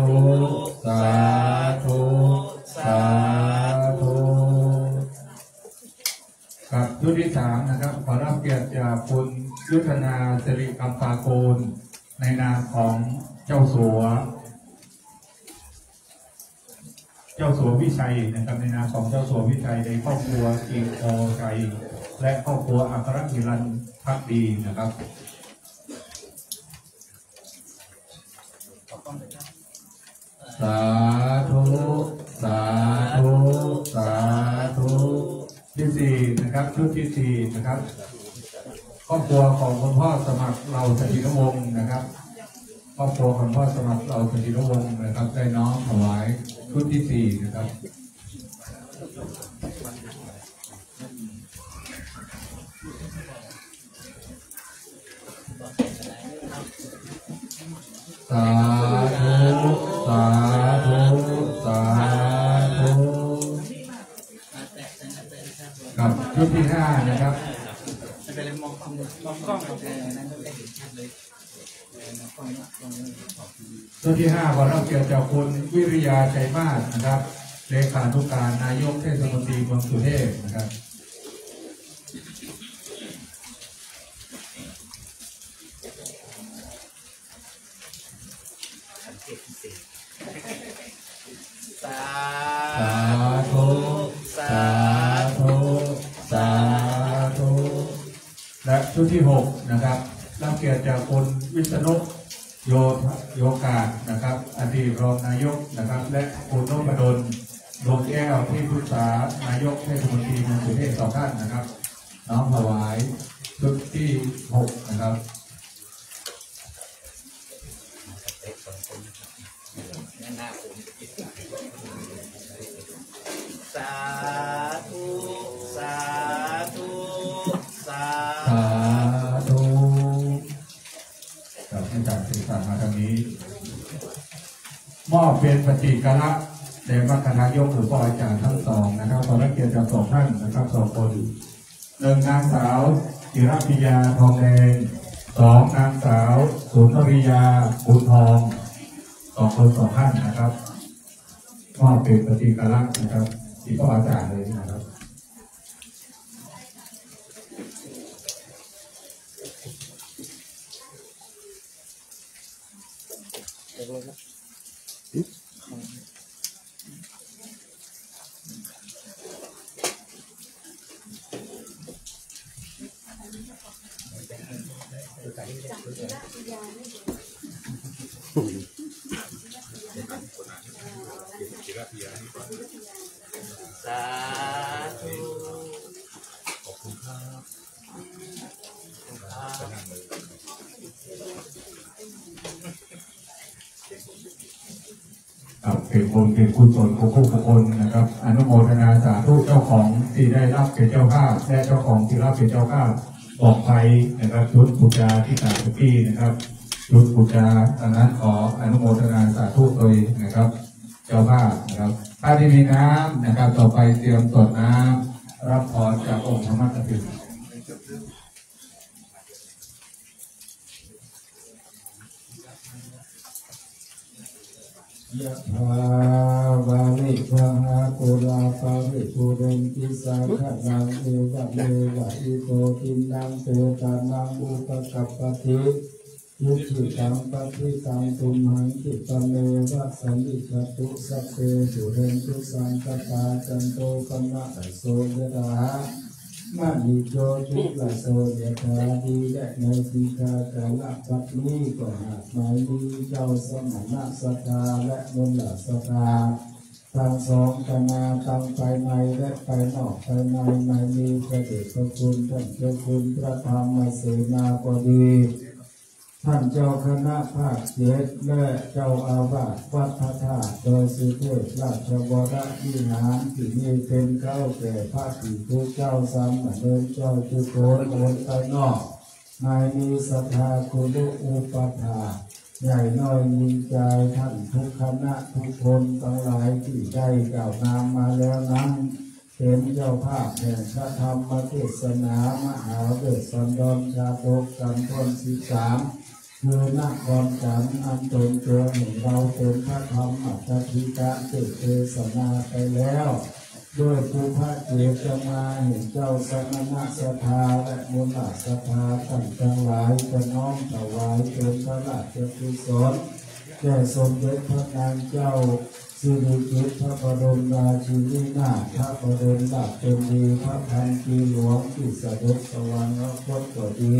สาธุสาธุกับชุดที่3นะครับขอรับเกียรติจากคุณยุทธนาสิริคำปาโกลในนามของเจ้าสัววิชัยนะครับในนามของเจ้าสัววิชัยในครอบครัวกิงโอชัยและครอบครัวอัครกิรันภักดีนะครับสาธุสาธุสาธุที่4นะครับชุดที่4นะครับครอบครัวของคุณพ่อสมัครเราสถิรวงศ์นะครับครอบครัวของพ่อสมัครเราสถิรวงศ์นะครับได้น้อมถวายชุดที่4นะครับสาธุสาธุสาธุกับชุดที่5นะครับชุดที่5ขอรับเกียรติจากคุณวิริยาชัยมาศนะครับเลขานุการนายกเทศมนตรีเมืองสุเทพนะครับสาธุสาธุสาธุและชุดที่6นะครับรับเกียรติจากคุณวิษณุโยกานะครับอดีตรองนายกนะครับและคุณนพดลดวงแก้วที่ปรึกษานายกเทศมนตรีเมืองสุเทพ2ท่านนะครับน้อมถวายชุดที่6นะครับสาธุสาธุสาธุกับที่จากสื่อสารมาทางนี้มอบเป็นปฏิกระแด่มรรคนายกหรือพ่ออาจารย์ทั้ง2นะครับขอรับเกียรติจาก2ท่านนะครับ2คน1นางสาวจิรพิยาทองแดง2นางสาวสุนทรียาบุญทอง2คน2ท่านนะครับมอบเป็นปฏิกระนะครับที่พ่ออาจารย์เลยนะครับ สาธุขอบคุณครับ เป็นบุญเป็นกุศลของผู้คนนะครับอนุโมทนาสาธุเจ้าของที่ได้รับเป็นเจ้าภาพและเจ้าของที่รับเป็นเจ้าภาพบอกไปนะครับชุดบูชาที่ต่างประเทศนะครับชุดบูชาดังนั้นขออนุโมทนาสาธุโดยนะครับเจ้าภาพนะครับถ้าที่มีน้ำนะครับต่อไปเตรียมตรวจน้ำรับพรจากองค์พระมัตตปิฎกยะถาวาริวหาปุราปาริปุเรนติสาขะนังเอวะเมวะอิโตทินังเปตานังอุปกัปปติยุติตังปฏิตังตุมหังคิปะเมวะสันติจตุสัพเพสุเรนตุสังกปาจันโตปนะโสยะถามณิโยจุลโสยะถาดีและในปีกาแต่ละปัจนี้ก็หากหมายนี้เจ้าสมณะสัทธาและมนต์สัทธาทั้งสองคณะทั้งภายในและภายนอกภายในไม่มีพระเดชพระคุณท่านเจ้าคุณพระธรรมเสนาบดีท่านเจ้าคณะภาคเจ็ดและเจ้าอาวาสวัดพระธาตุโดยสุเทพราชวรวิหารที่มีเป็นเก้าแก่พระภิกษุเจ้าสามเณรเจ้าจุโกนโอนไปนอกนายมีศรัทธาคุณอุปถาใหญ่น้อยมีใจท่านทุกคณะทุกคนทั้งหลายที่ได้กล่าวนามมาแล้วนั้นเป็นเจ้าภาพแห่งพระธรรมเทศนามหาเวสสันดรชาดกกันทน13คือนักบอลจันอันตนเจอเห็นเราเป็นพระธรรมอัตถิกะเทศนาไปแล้วด้วยผู้พระเจตนาเห็นเจ้าสมณะศรัทธาและมูลศรัทธาท่านทั้งหลายจะน้อมถวายเป็นพระราชกุศลแด่สมเด็จพระนางเจ้าสิริกิติ์พระบรมราชินีนาถพระบรมราชชนนีพระพันปีหลวงที่เสด็จสวรรคตก็ดี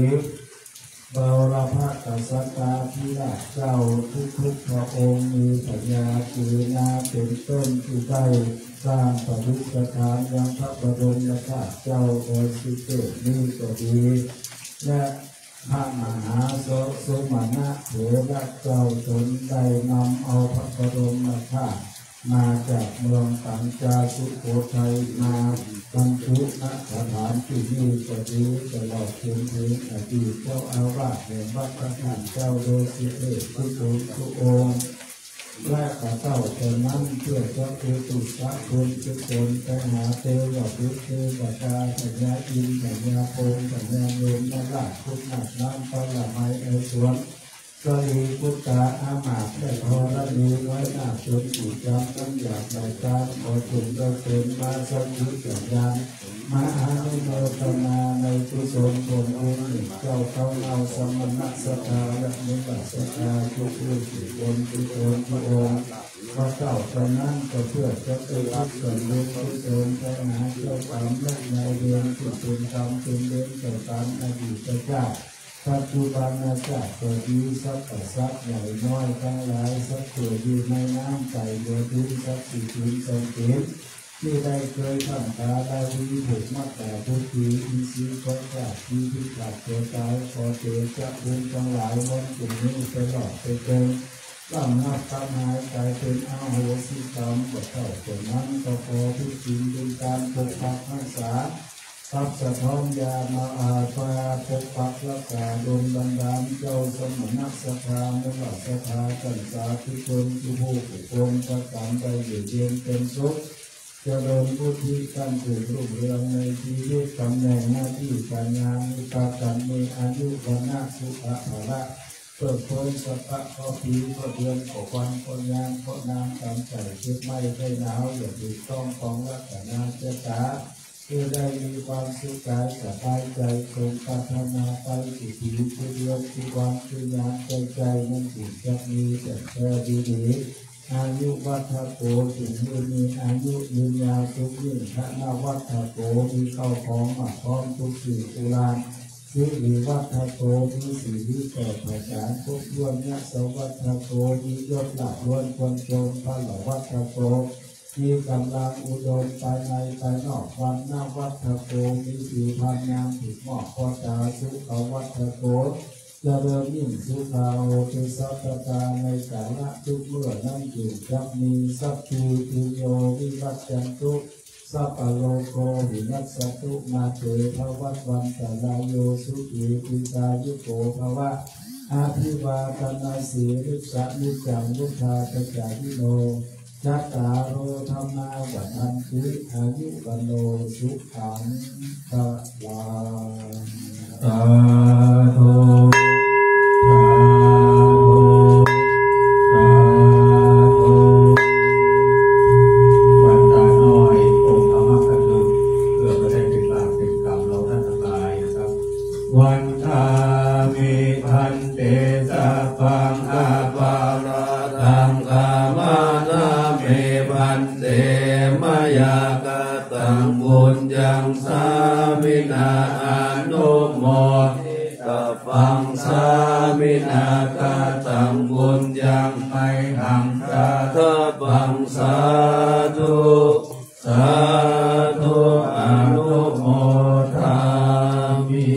บรพกษัตริย์ที่ราชเจ้าทุกพระองค์มีปัญญาจีนาเป็นต้นที่ได้สร้างประดิษฐานยังพระบรมราชเจ้าโดยสิเกตนี้ก็ดีและพระมหาสมณะเถระเจ้าจนได้นำเอาพระบรมธาตุมาจากเมืองตังจาสุโขทัยมาบรรจุณสถานที่นี้ก็ดีตลอดถึงอดีตเจ้าอาวาสแห่งวัดพระธาตุเจ้าโดยสิเดชทุกองค์และข้าเจ้าแต่นั้นเพื่อจะคือตุสะคุณทุกคนไปหาเทวพุทธเทวดาสัญญาอินสัญญาโพงสัญญาโยมนาราชพุทธนาถน้ำปลาไม้ในสวนกรีพุทธาอามาตย์ได้พอระดีไว้หน้าจนจีจำตั้งอยากในการขอถึงเราเป็นมาสักยุทธสัญญาณมาอานุโมทนาในกุศลผลองค์เจ้าเขาเอาสมณะสัทธาและมุขสัทธาทุกผู้ที่คนทุกคนทุกองค์พระเจ้าตอนนั้นก็เพื่อจะเป็นอักษรเลี้ยงทุกคนไปหาเจ้าตามและในเรียนที่เป็นธรรมเป็นเลี้ยงเจ้าตามอดีตเจ้าปัจจุบันอาจารย์ตัวดีสักสักใหญ่น้อยทั้งหลายสักตัวดีในน้ำใจเดือดดีสักสี่ถึงสองเจ็ดที่ได้เคยทำตาได้วิถูกมาแต่ทุกทีอินทรีย์ก็จากที่ที่กลับตัวตายพอเจอจะบุญทั้งหลายวันกลุ่มนี้ไปหลอกไปเกินล่ำนับทำหายกลายเป็นอาโหสิกรรมก็เท่าตัวนั้นก็พอที่จริงเป็นการปกปักรักษาทรัพย์สะท้อนยามาอาภาปกปักรักษาดลบันดาลเจ้าสมณะสัทธามุขสัทธาจันสาธุชนทุกผู้ทุกคนประการใดอยู่เย็นเป็นสุขเจริญพุทธิตั้งถูกรุ่งเรืองในชีวิตตำแหน่งหน้าที่การงานมีปากันมีอายุวันนะสุขะภละเพื่อพ้นสัพพะข้อผีข้อเดือนข้อวันข้อยามข้อนามตามใจคิดไม่ให้หนาวอย่างถูกต้องของรัตนาเจตาเพื่อได้มีความสุขกายสบายใจคงพัฒนาไปที่ผีที่เดือนที่วันที่ยามใจนั้นถึงจะมีแต่แค่ดีอายุวัฏโกถึงมีอายุยืนยาวสุขยิ่งพระนาวัฏโกมีเข้าของมาพร้อมทุกสิ่งตุลา สิริวัฒโกมีสิริแก่ภาษาทุกยวงยะสวัฒโกมียศหลักล้วนควรจงพระหลวัฒโกมีกำลังอุดมภายในภายนอกวันนาวัฒโกมีผิวพรรณงามถูกเหมาะพอตาสุขวัฒโกเจริญยิ่งสุขาโอตุสัพพตาในกาลทุกเมื่อนั้นอยู่จักมีสัพพิติโยวิวัชชันตุสัพพโลโกวินัสสตุมาเตภวัตวันตาลายโยสุขีปิตายุโกภวะอาภิวาทนาสีริสะนิจังวุธาปจายิโนจัตตารโอธรรมาวัฏันติอายุวันโนสุขังภะลังสาธุสาธุสาธุวันตาน้อยองค์ธรรมกันลึกเพื่อไม่ได้เป็นบาปเป็นกรรมเราท่านทั้งหลายนะครับวันทามิพันเตสัพพังอาภาราตังกามะนาเมพันเตมยากตังบุญยังสามินาอนุโมตัฟังสามินากาตังบุญยังไม่หังกาทบังสาธุสาธุอนุโมทามิ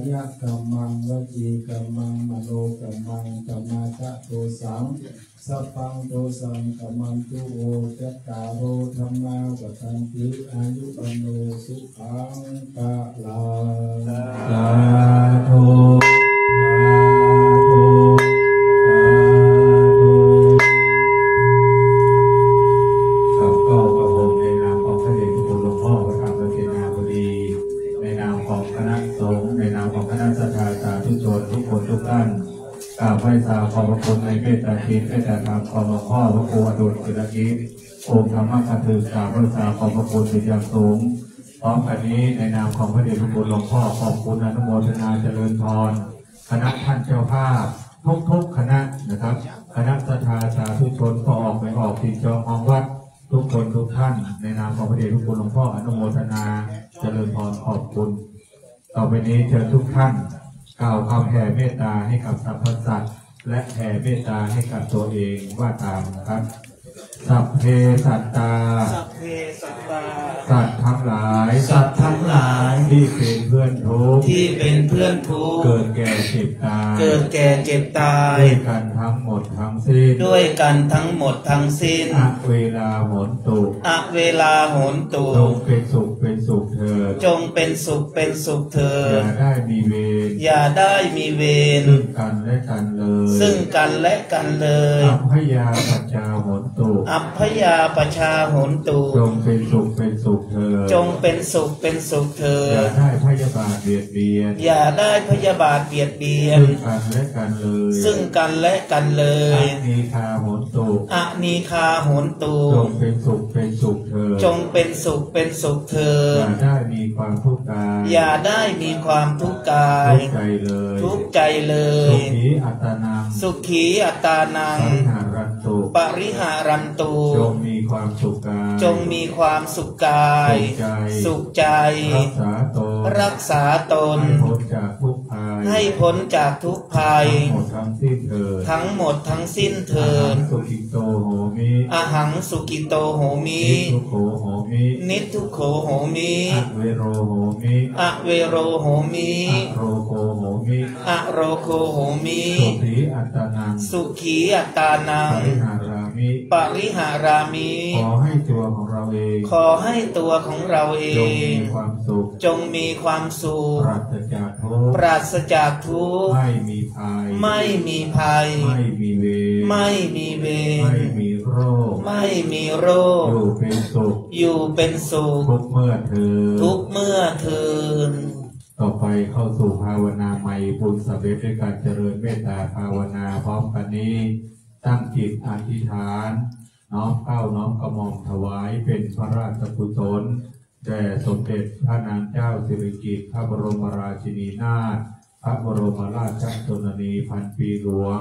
ยะกัมมังวจีกัมมังมโนกัมมังกัมมาคะโตสังสัพพังโตสังกัมมันตุโอจัตตารโอธรรมาวัฏันติอายุวันโนสุขังภะลังสาธุสาธุสาธุกับก็กระผมในนามของพระเดชพระคุณหลวงพ่อพระธรรมเสนาบดีในนามของคณะสงฆ์ในนามของคณะศรัทธาสาธุชนทุกคนทุกท่านกราบไหว้สาขอบพระคุณในเมตตาจิตเมตตาธรรมของหลวงพ่อพระครูอดุลศิลกิจองค์ธรรมคถึงกราบไหว้สาขอบพระคุณเป็นอย่างสูงพร้อมกันนี้ในนามของพระเดชพระคุณหลวงพ่อขอบคุณอนุโมทนาเจริญพรคณะท่านเจ้าภาพทุกคณะนะครับคณะศรัทธาสาธุชนก็ออกไปออกติดจองของวัดทุกคนทุกท่านในนามของพระเดชพระคุณหลวงพ่ออนุโมทนาเจริญพรขอบคุณต่อไปนี้เชิญทุกท่านกล่าวคำแผ่เมตตาให้กับสรรพสัตว์และแผ่เมตตาให้กับตัวเองว่าตามนะครับสัพเพสัตตาสัพเพสัตตาสัตว์ทั้งหลายสัตว์ทั้งหลายที่เป็นเพื่อนทุกข์ที่เป็นเพื่อนทุกข์เกิดแก่เจ็บตายเกิดแก่เจ็บตายด้วยกันทั้งหมดทั้งสิ้นด้วยกันทั้งหมดทั้งสิ้นเวลาโหนตุเวลาโหนตุจงเป็นสุขเป็นสุขเถิดจงเป็นสุขเป็นสุขเถิดอย่าได้มีเวรอย่าได้มีเวรซึ่งกันและกันเลยซึ่งกันและกันเลยอัพพยาปัจจาโหนตุอัพพยาปชาโหนตุจงเป็นสุขเป็นสุขเถิดจงเป็นสุขเป็นสุขเถิดอย่าได้พยาบาทเบียดเบียนอย่าได้พยาบาทเบียดเบียนซึ่งกันและกันเลยซึ่งกันและกันเลยอนีคาโหนตุอนีคาโหนตุจงเป็นสุขเป็นสุขเถิดจงเป็นสุขเป็นสุขเถิดอย่าได้มีความทุกข์กายอย่าได้มีความทุกข์กายทุกข์ใจเลยทุกข์ใจเลยสุขีอัตตานังสุขีอัตตานังปริหารันตุจงมีความสุขกายจงมีความสุขกายสุขใจรักษาตนให้พ้นจากทุกภัยทั้งหมดทั้งสิ้นเถิดสุกิโตโหมิอหังสุกิโตโหมินิทุโขโหมินิทุโขโหมิอเวโรโหมิอเวโรโหมิอโรโคโหมิอโรโคโหมิสุขีอัตตานังสุขีอัตตานังปริหารามิขอให้ตัวของเราเองขอให้ตัวของเราเองจงมีความสุขจงมีความสุขปราศจากทุกข์ปราศจากทุกข์ไม่มีภัยไม่มีภัยไม่มีเวรไม่มีเวรไม่มีโรคไม่มีโรคอยู่เป็นสุขอยู่เป็นสุขทุกเมื่อเธอทุกเมื่อเธอต่อไปเข้าสู่ภาวนาใหม่บุญสำเร็จด้วยการเจริญเมตตาภาวนาพร้อมกันนี้ตั้งจิตอธิษฐานน้อมเก้าน้อมกระหม่อมถวายเป็นพระราชกุศลแด่สมเด็จพระนางเจ้าสิริกิติ์พระบรมราชินีนาถพระบรมราชชนนีพันปีหลวง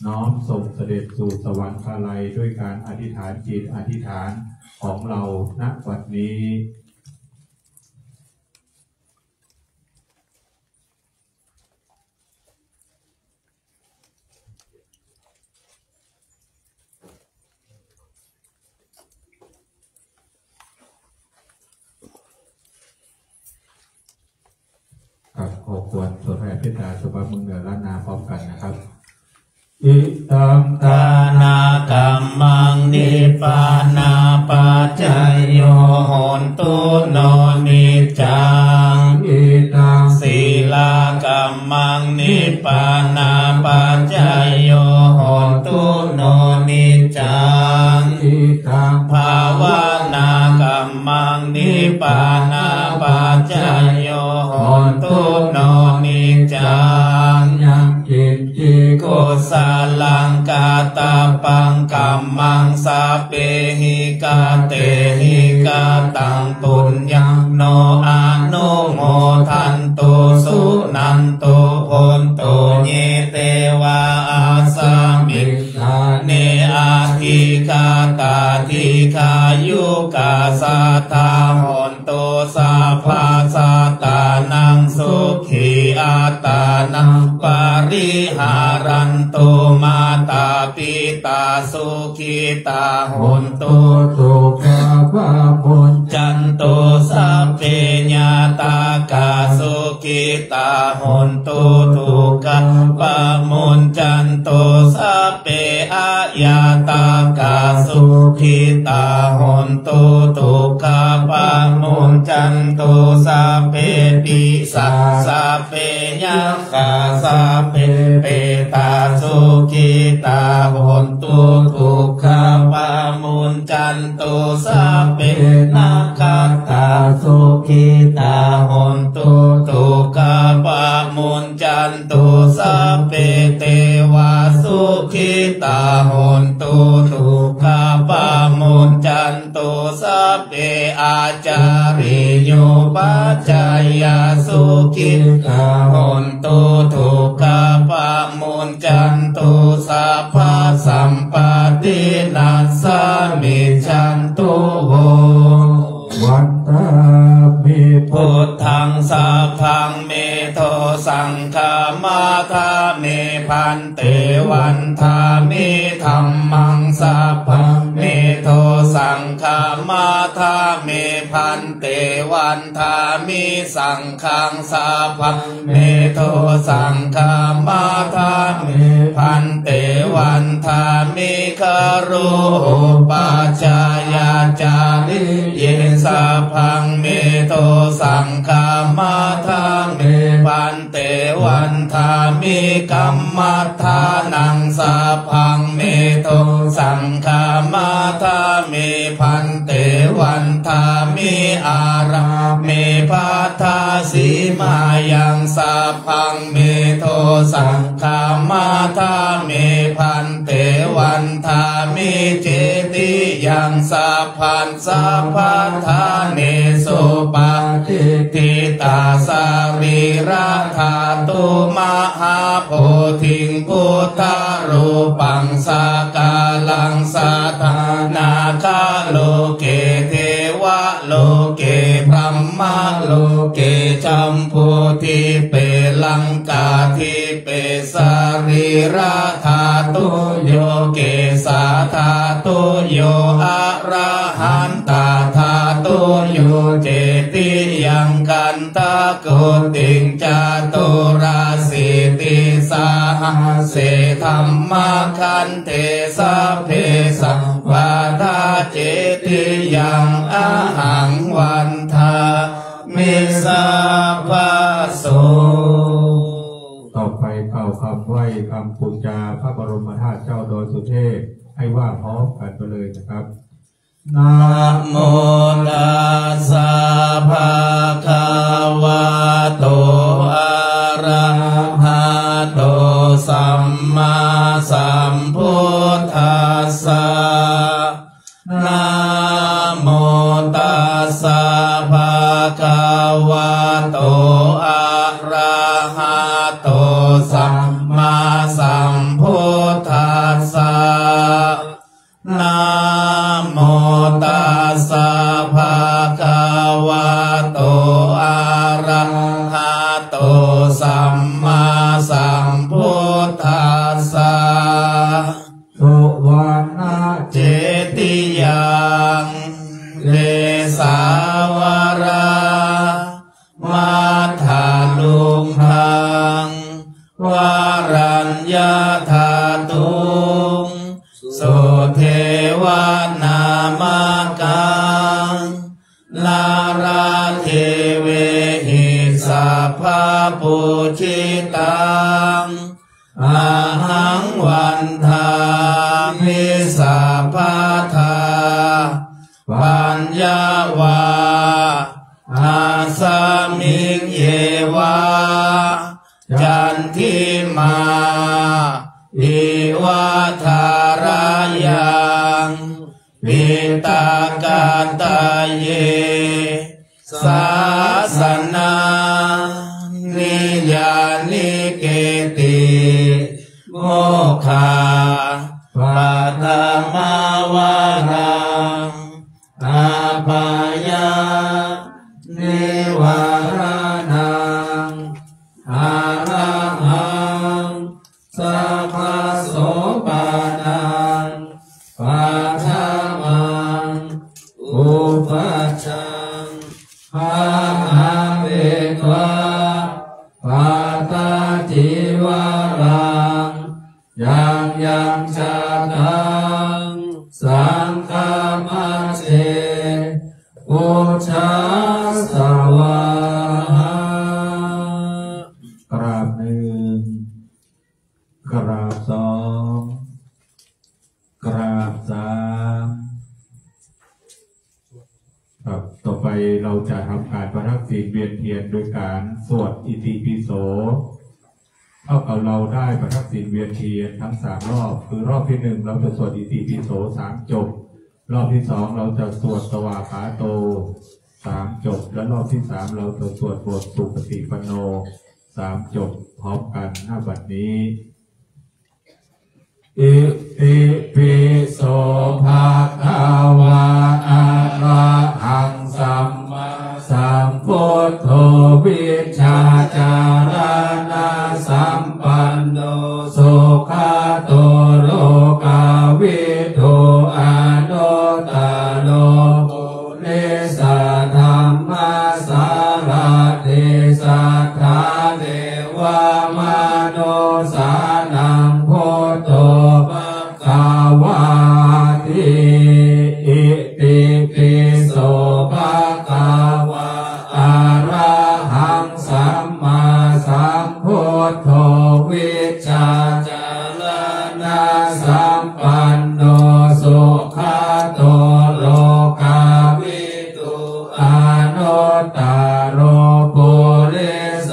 น้อมส่งเสด็จสู่สวรรคาลัยด้วยการอธิษฐานจิตอธิษฐานของเราณบัดนี้ พิธาสภามึงเหนือล้านนาพร้อมกันนะครับอิตัง ทานากรรมังนิพพานาปัจจยโยโหนตุโนนิจัง อิตัง ศีลากรรมังนิพพานาปัจจยโยโหนตุโนนิจัง อิตัง ภาวนากรรมังนิพพานาปัจจยโยโหนตุโนนิจัง ยังกินจิ กุศลังกาตาปังกัมมังสาเปหิกาเตหิกาตังตุญญังโนอานุโมทันตุสุนันตุโอนตุเยเตวาอาสามิกาเนอาทิกาตาทิคายุกาสาธาโหนตุสาภาสาตานังสุขีอาตานังปาริหารันตุมาตาปิตาสุขิตาโหนตุ ตุกาภาปุญ จันตุสัพเพญาตากาสุขิตาโหนตุทุกขปะมุนจันตุสัพเพอะยาตากาสุขิตาโหนตุทุกขปะมุนจันตุสัพเพปิสัสสัพเพยังคาสัพเพเปตาสุขิตาโหนตุทุกขปะมุนจันตุสัพเพนาคาตาสุขิตาโหนตุทุกขปะมุนจันตุสัพเพเทวาสุขิตาโหนตุทุกขปะมุนจันตุสัพเพอาจาริโยปัจจยสุขิตาโหนตุทุกขปะมุนจันตุสัพพสัมปตินัสสามิจันตุโว วันตามิ พุทธังสัพพังเมโทสังฆามาทาเมพันเตวันทามิธัมมังสัพพังเมโทสังฆามาทาเมพันเตวันทามิสังฆังสัพพังเมโทสังฆามาทาเมพันเตวันทามิคารุปัจจายาจาริเยสัพพังเมโทสังฆามาทาเมพันเตวันทามิกัมมัฏฐานังสัพพังเมโทสังฆามาทาเมพันเตวันทามิอาราเมพัทธาสีมายังสัพพังเมโทสังฆามาทาเมพันเตวันทามิเจติยังสัพพันสัพพัทธาเนสุปาทิทิตาสารีราธาตุมหาโพธิงพุทธรูปังสากาลังสัทธานาคาโลเกเทวะโลเกพรหมโลเกจัมพูทิเปลังกาทิเปสารีราธาตุโยเกสาธาตุโยอะระหันตาธาตุโยเจติยังกันตะโกติงจาตุราสิติสาหัสเสธัมมาคันเทสัพเพสัพพะทาเจติยังอาหังวันทามิสัพพะโสต่อไปเป่าคำไหว้คำปูจาพระบรมธาตุเจ้าดอยสุเทพให้ว่าพร้อมกันไปเลยนะครับนะ นะโมตัสสะภะคะวะโตอะระหะโตสัมมาสัมพุทธัสสะนะโมตัสสะภะคะวะโตอะระหะโตสัมมาสัมพุทธัสสะนะโมตัสสะภะคะวะโตอะระหะโตสัมมาสัมพุทธัสสะ สุวั ตุสุเทวานามกังลาราเทเวหิสัพพปุจิตังอาหังวันทามิสัพพทาปัญญาวาอาสามิงเยวาจันทิมาอิวัฏารายังปิตากาตาเยสาสนานิยานิเกติโมคคาปัตมาวารังอาภายานิวารานังอารัหังสัพพโสปานังปัฏมังอุปัชฌังหาเวทวาปัตตจิวารังยังชาตังสังฆมัสเสอุชาสวะกราบหนึ่งกราบสองกราบสามครับต่อไปเราจะทำการประทักษิณเวียนเทียนโดยการสวดอิติปิโสเท่ากับเราได้ประทักษิณเวียนเทียนทั้ง3 รอบคือรอบที่1เราจะสวดอิติปิโส3 จบรอบที่2เราจะสวดสวากขาโต3 จบและรอบที่3เราจะสวดบทสุปฏิปันโน3 จบพร้อมกันณ บัดนี้อิติปิโสภะคะวะอะระหังสัมมาสัมพุทโธวิชชาจารณะสัมปันโนสุขโตโลกาวิทูอนุตตโรปุริสธรรมสารติสัทธาเทวมนุสานังพุทโธภควาติอิติปิโสภะคะวะอะระหังสัมมาสัมพุทโธวิชชาจารณะสัมปันโนสุขโตโลกาวิทูอนุตตโรปุริส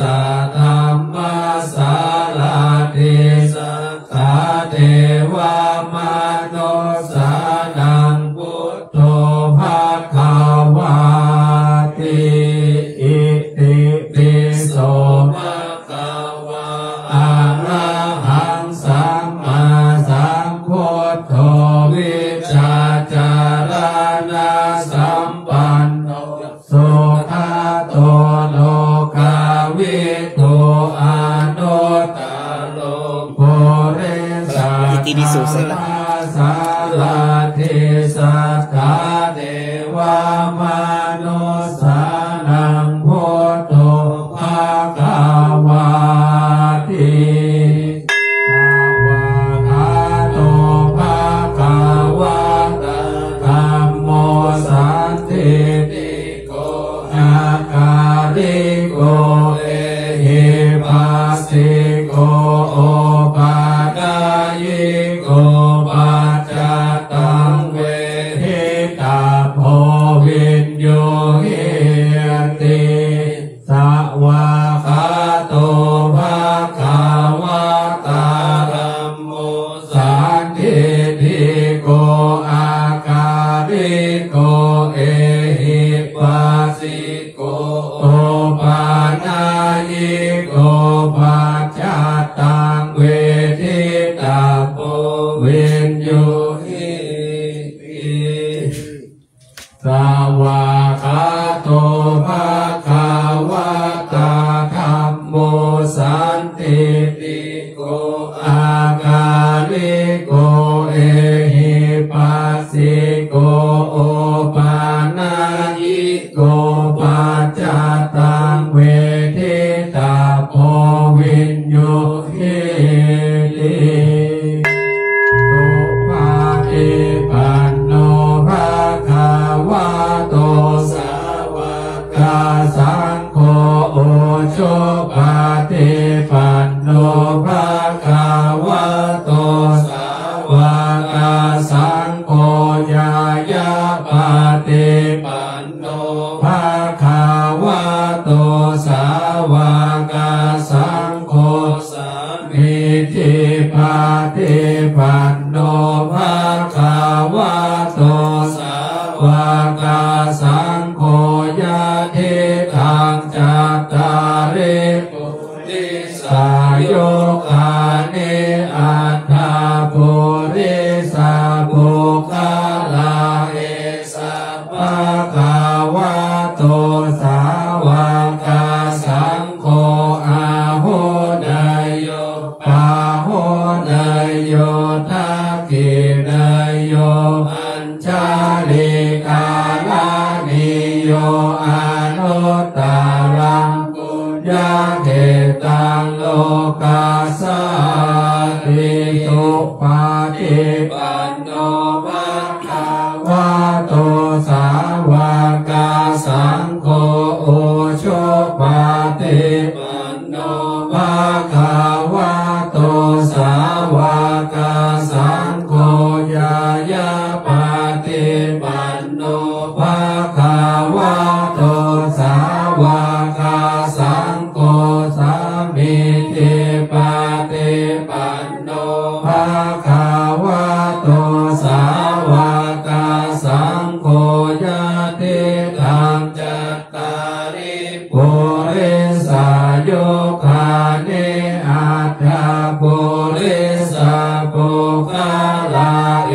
ธรรมสารติสัทธาเทวมนุสานังพุทโธภควาติอิติปิโสภะคะวะอะระหังสัมมาสัมพุทโธวิชชาจารณะสัมปันโนสุขโตโลกาวิทูอนุตตโรปุริสธรรมสารติสัทธาเทวมนุสานังพุทโธภควาติสวากขาโตภควตาธัมโมสันติติโกอาการิโกเอหิปัสสิโกโอปาดายิโกปัจจตังเวหิตาโพวินโยหิติสวากขาโตภควตาธัมโมสันติติโกอาการิโกเอหิปัสสิโกโอปาณายิโกปัจจตังเวทิตาโพวินโยหิติสวากขาโตภควตาธัมโมสันติติโกอาการิโกเอหิปัสสิโกโอปาณายิโกปัจจตังเวทิตาโพวินโยหิติ กาสังโฆยายาปฏิปันโนภะคะวะโตสาวกสังโฆสัมมิทิปฏิปันโนภะคะวะโตสาวกสังโฆยะทิทังจัตตาริปุริสายกานิอัตถาปุริสาบุคลาเอสะภะคะวะโตสาวกสังโฆอาหุนายโยปาหุนายโยทักขินายโยอัญชาลิกาลานิโยอนุตตรังปุญญาเขตังโลกาสัสสิสุปฏิปันโนภะคะวะโตสาวกสังโฆโอชุปฏิปันโนภะคะวะโตสาวกสังโฆยายาปฏิปันโนภะคะวะโตสาวกสังโฆสัมมิทิปฏิปันโนภะคะวะโตสาวกสังโฆยะติทังจัตตาริปุริสายกานิอัตถาปุริสาปุคลาเอ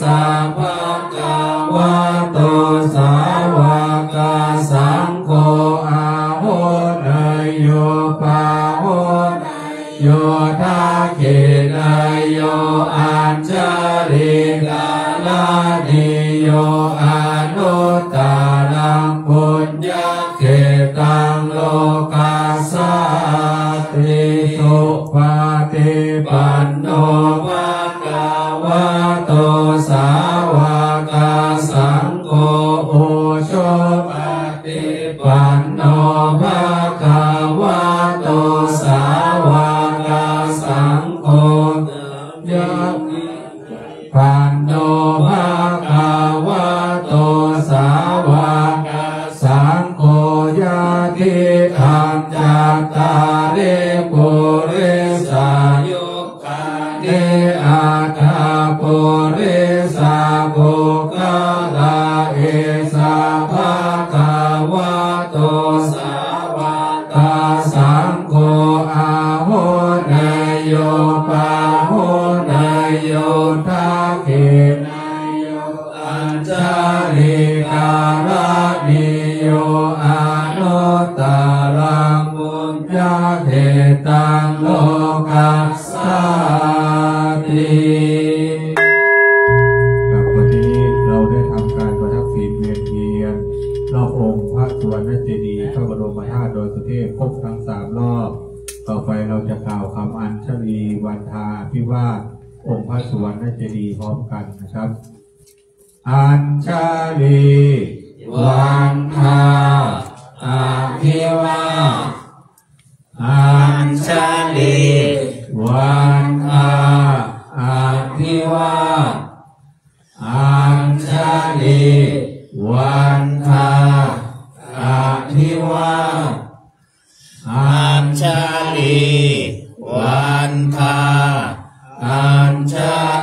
สะภะคะวะโตสาวกสังโฆอาหุนายโยปาหุนายโยทักขินายโยอัญชาลิกาลานิโยอนุตตรังปุญญาเขตังโลกาสัสสิสุปฏิปันโนภะคะวะโตสาวกสังโฆโอชุปฏิปันโนภะคะวะโตสาวกสังโฆยะปันโนภะคะวะโตสาวกสังโฆยะทิทังจัตตาริปุริสายุคานิอัตถาปุริสาบุคลาเอสะภะคะวะโตสาวกสังโฆอาหุนายโยปาหุนายโยทักขินายโยอัญชาลิกาลานิโยอนุตตรังปุญญาเขตังโลกาสัสสิ ครับวันนี้เราได้ทำการประทับศีลเวียนเทียนรอบองค์พระสุวรรณเจดีย์พระบรมธาตุโดยสุเทพครบทั้ง3 รอบต่อไปเราจะกล่าวคำอัญชลีวันทาพิวาทองค์พระสุวรรณเจดีย์พร้อมกันนะครับอัญชลีวันทาอภิวาทอัญชลีวันทาอภิวาทอัญชลีวันทาอภิวาทอัญชลีวันทาอัญช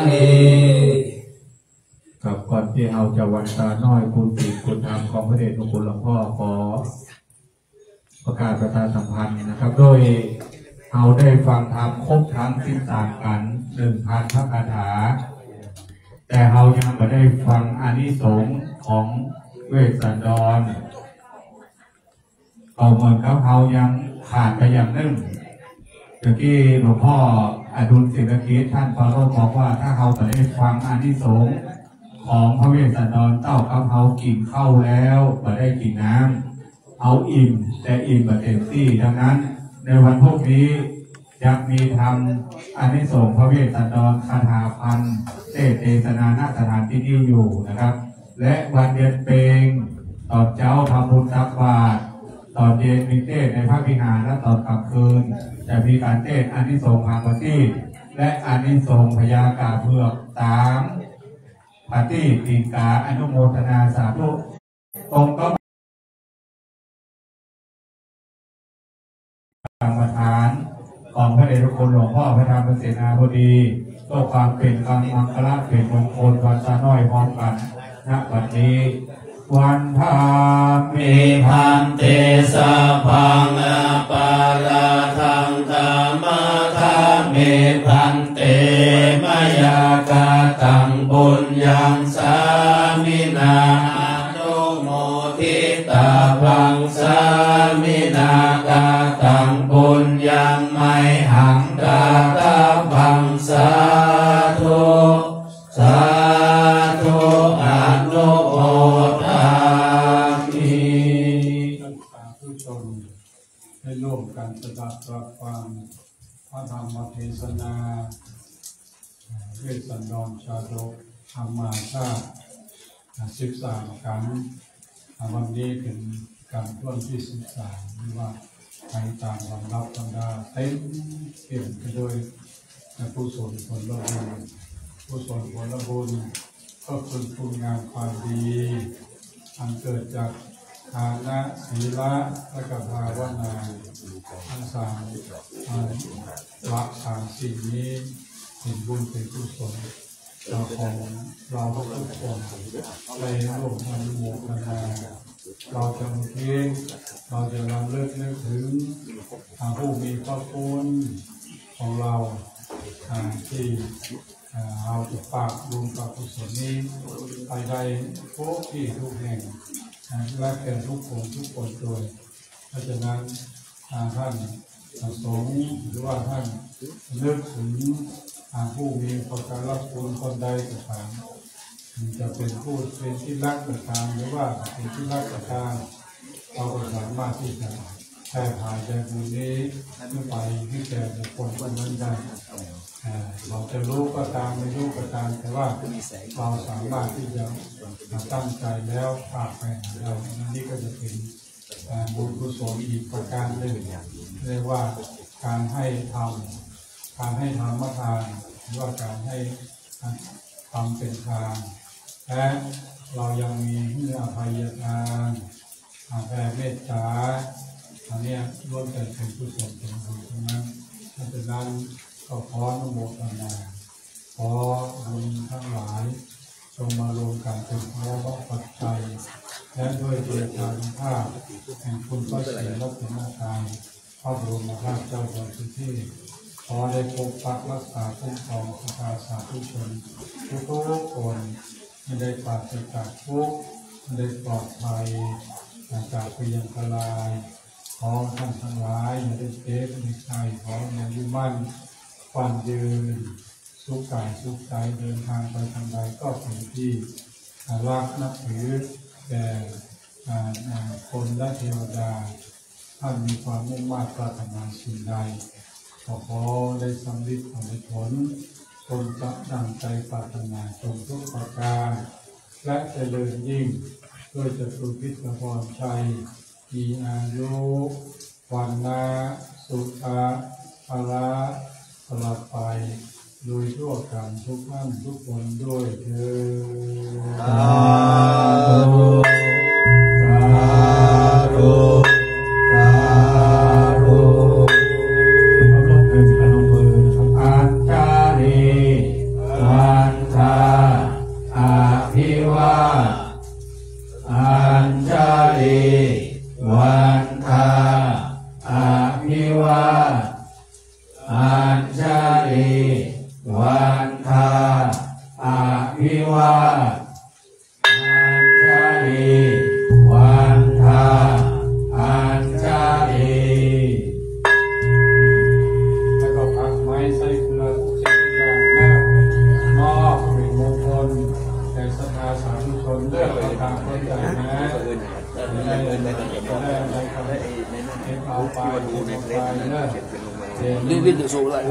ลีกับก่อนที่เราจะวันตาน้อยคุณศีลคุณธรรมของพระเดชพระคุณหลวงพ่อขอประกาศประชาสัมพันธ์นะครับโดยเราได้ฟังธรรมครบทั้ง13 กัน 1,000 พระคาถาแต่เรายังไม่ได้ฟังอานิสงส์ของเวสสันดรก็เหมือนกับเรายังขาดไปอย่างหนึ่งเมื่อกี้หลวงพ่ออดุลศิลกิจท่านพระโลกบอกว่าถ้าเราไม่ได้ฟังอานิสงส์ของพระเวสสันดรเต้ากับเขากินข้าวแล้วไม่ได้กินน้ำเอาอิ่มแต่อิ่มแบบเต็มที่ดังนั้นในวันพวกนี้ยังมีทำอานิสงส์พระเวสสันดรคาถาพันเทศนาณสถานที่นี้อยู่นะครับและวันเดือนเปงตอนเช้าทำบุญตักบาตรตอนเย็นมีเทศในพระวิหารและตอนกลางคืนจะมีการเทศอานิสงส์ทางประทีป และอานิสงส์พยากาเพือกตามปฏิปีกาอนุโมทนาสาธุองค์ก็กรรมฐานของพระเดชพระคุณหลวงพ่อพระธรรมเสนาบดีก็ความเป็นกรรมมังคละเป็นมงคลวันสะน้อยพร้อมกันณวันนี้วันธรรมมีพันเตสะพังอปาราทังธรรมธรรมเมพันเตมยากาตังบุญยังสามินาโนโมทิตาพังสามินากาตังบุญยังไม่หังกาตาพังสาธุสาธุอนุโมทามิสาธุชนให้ร่วมกันสดับรับฟังพระธรรมเทศนาเวสสันดรชาดกธรรมาชาติ13 ครั้งวันนี้เป็นการต้นที่13หรือว่าใครต่างวันรับธรรมดาเต็มเปี่ยมไปด้วยผู้สนผลบุญผู้สนผลบุญก็คือคุณงามความดีอันเกิดจากทานะศีละและกับภาวนาทั้งสามหลัก3 สิ่งนี้เป็นบุญเป็นกุศลเราของเราทุกคนในร่วมอนุโมทนาเราจะอุทิศเราจะรำลึกนึกถึงผู้มีพระคุณของเราที่เราจะฝากบุญฝากกุศลนี้ไปได้ทุกที่ทุกแห่งและแก่ทุกคนโดยเพราะฉะนั้นท่านสงฆ์หรือว่าท่านนึกถึงผู้มีพระการรับคุณคนใดก็ตามจะเป็นผู้เป็นที่รักก็ตามหรือว่าเป็นที่รักก็ตามเราก็สามารถที่จะแผ่ผ่านใจบุญนี้ขึ้นไปให้แก่บุคคลคนนั้นได้เราจะรู้ก็ตามไม่รู้ก็ตามแต่ว่าเราสามารถที่จะตั้งใจแล้วฝากไปหาเรานี่ก็จะเป็นบุญกุศลอีกประการหนึ่งเรียกว่าการให้ทำมาทานหรือว่าการให้ทำเป็นทานและเรายังมีอภัยทานแผ่เมตตาอันนี้ล้วนแต่เป็นกุศลเป็นบุญทั้งนั้นเพราะฉะนั้นก็ขออนุโมทนาขอบุญทั้งหลายจงมารวมกันเป็นพระปัจจัยและด้วยเดชานุภาพแห่งคุณพระศรีรัตนตรัยพระบรมราชเจ้าบริสุทธิ์ขอได้ปกปักรักษาคุ้มครองประชาสาธุชนทุกคนไม่ได้ปราศจากทุกข์ไม่ได้ปลอดภัยจากพยันตรายขอท่านทั้งหลายอย่าได้เจ็บไม่ใช่ขออย่ายุ่งมั่นฝันยืนสุขกายสุขใจเดินทางไปทางใดก็เป็นที่รักนับถือแก่คนและเทวดาท่านมีความมุ่งมั่นปรารถนาสิ่งใดขอได้สำเร็จผลตนจะดังใจปรารถนาจงทุกประการและเจริญยิ่งด้วยจตุพิธพรชัยมีอายุวันนาสุขะภละตลอดไปโดยทั่วกันทุกท่านทุกคนด้วยเถิดสาธุสาธุสาธุเราต้องเป็นพนมมืออัญชาลีวันทาอาภิวาอัญชาลีวันทาอาภิวาอัญชาลีวันทาอาภิวาอัญชาลีวันทาอัญชาลีแล้วก็พักไม้ใส่เกลือทุกสิ่งทุกอย่างแล้วมอบเป็นมงคลแก่ศรัทธาสาธุชนเลือกไปตามคนใจนะได้อะไรก็ได้เอาไปเอาไปเนอะ Living the soul life.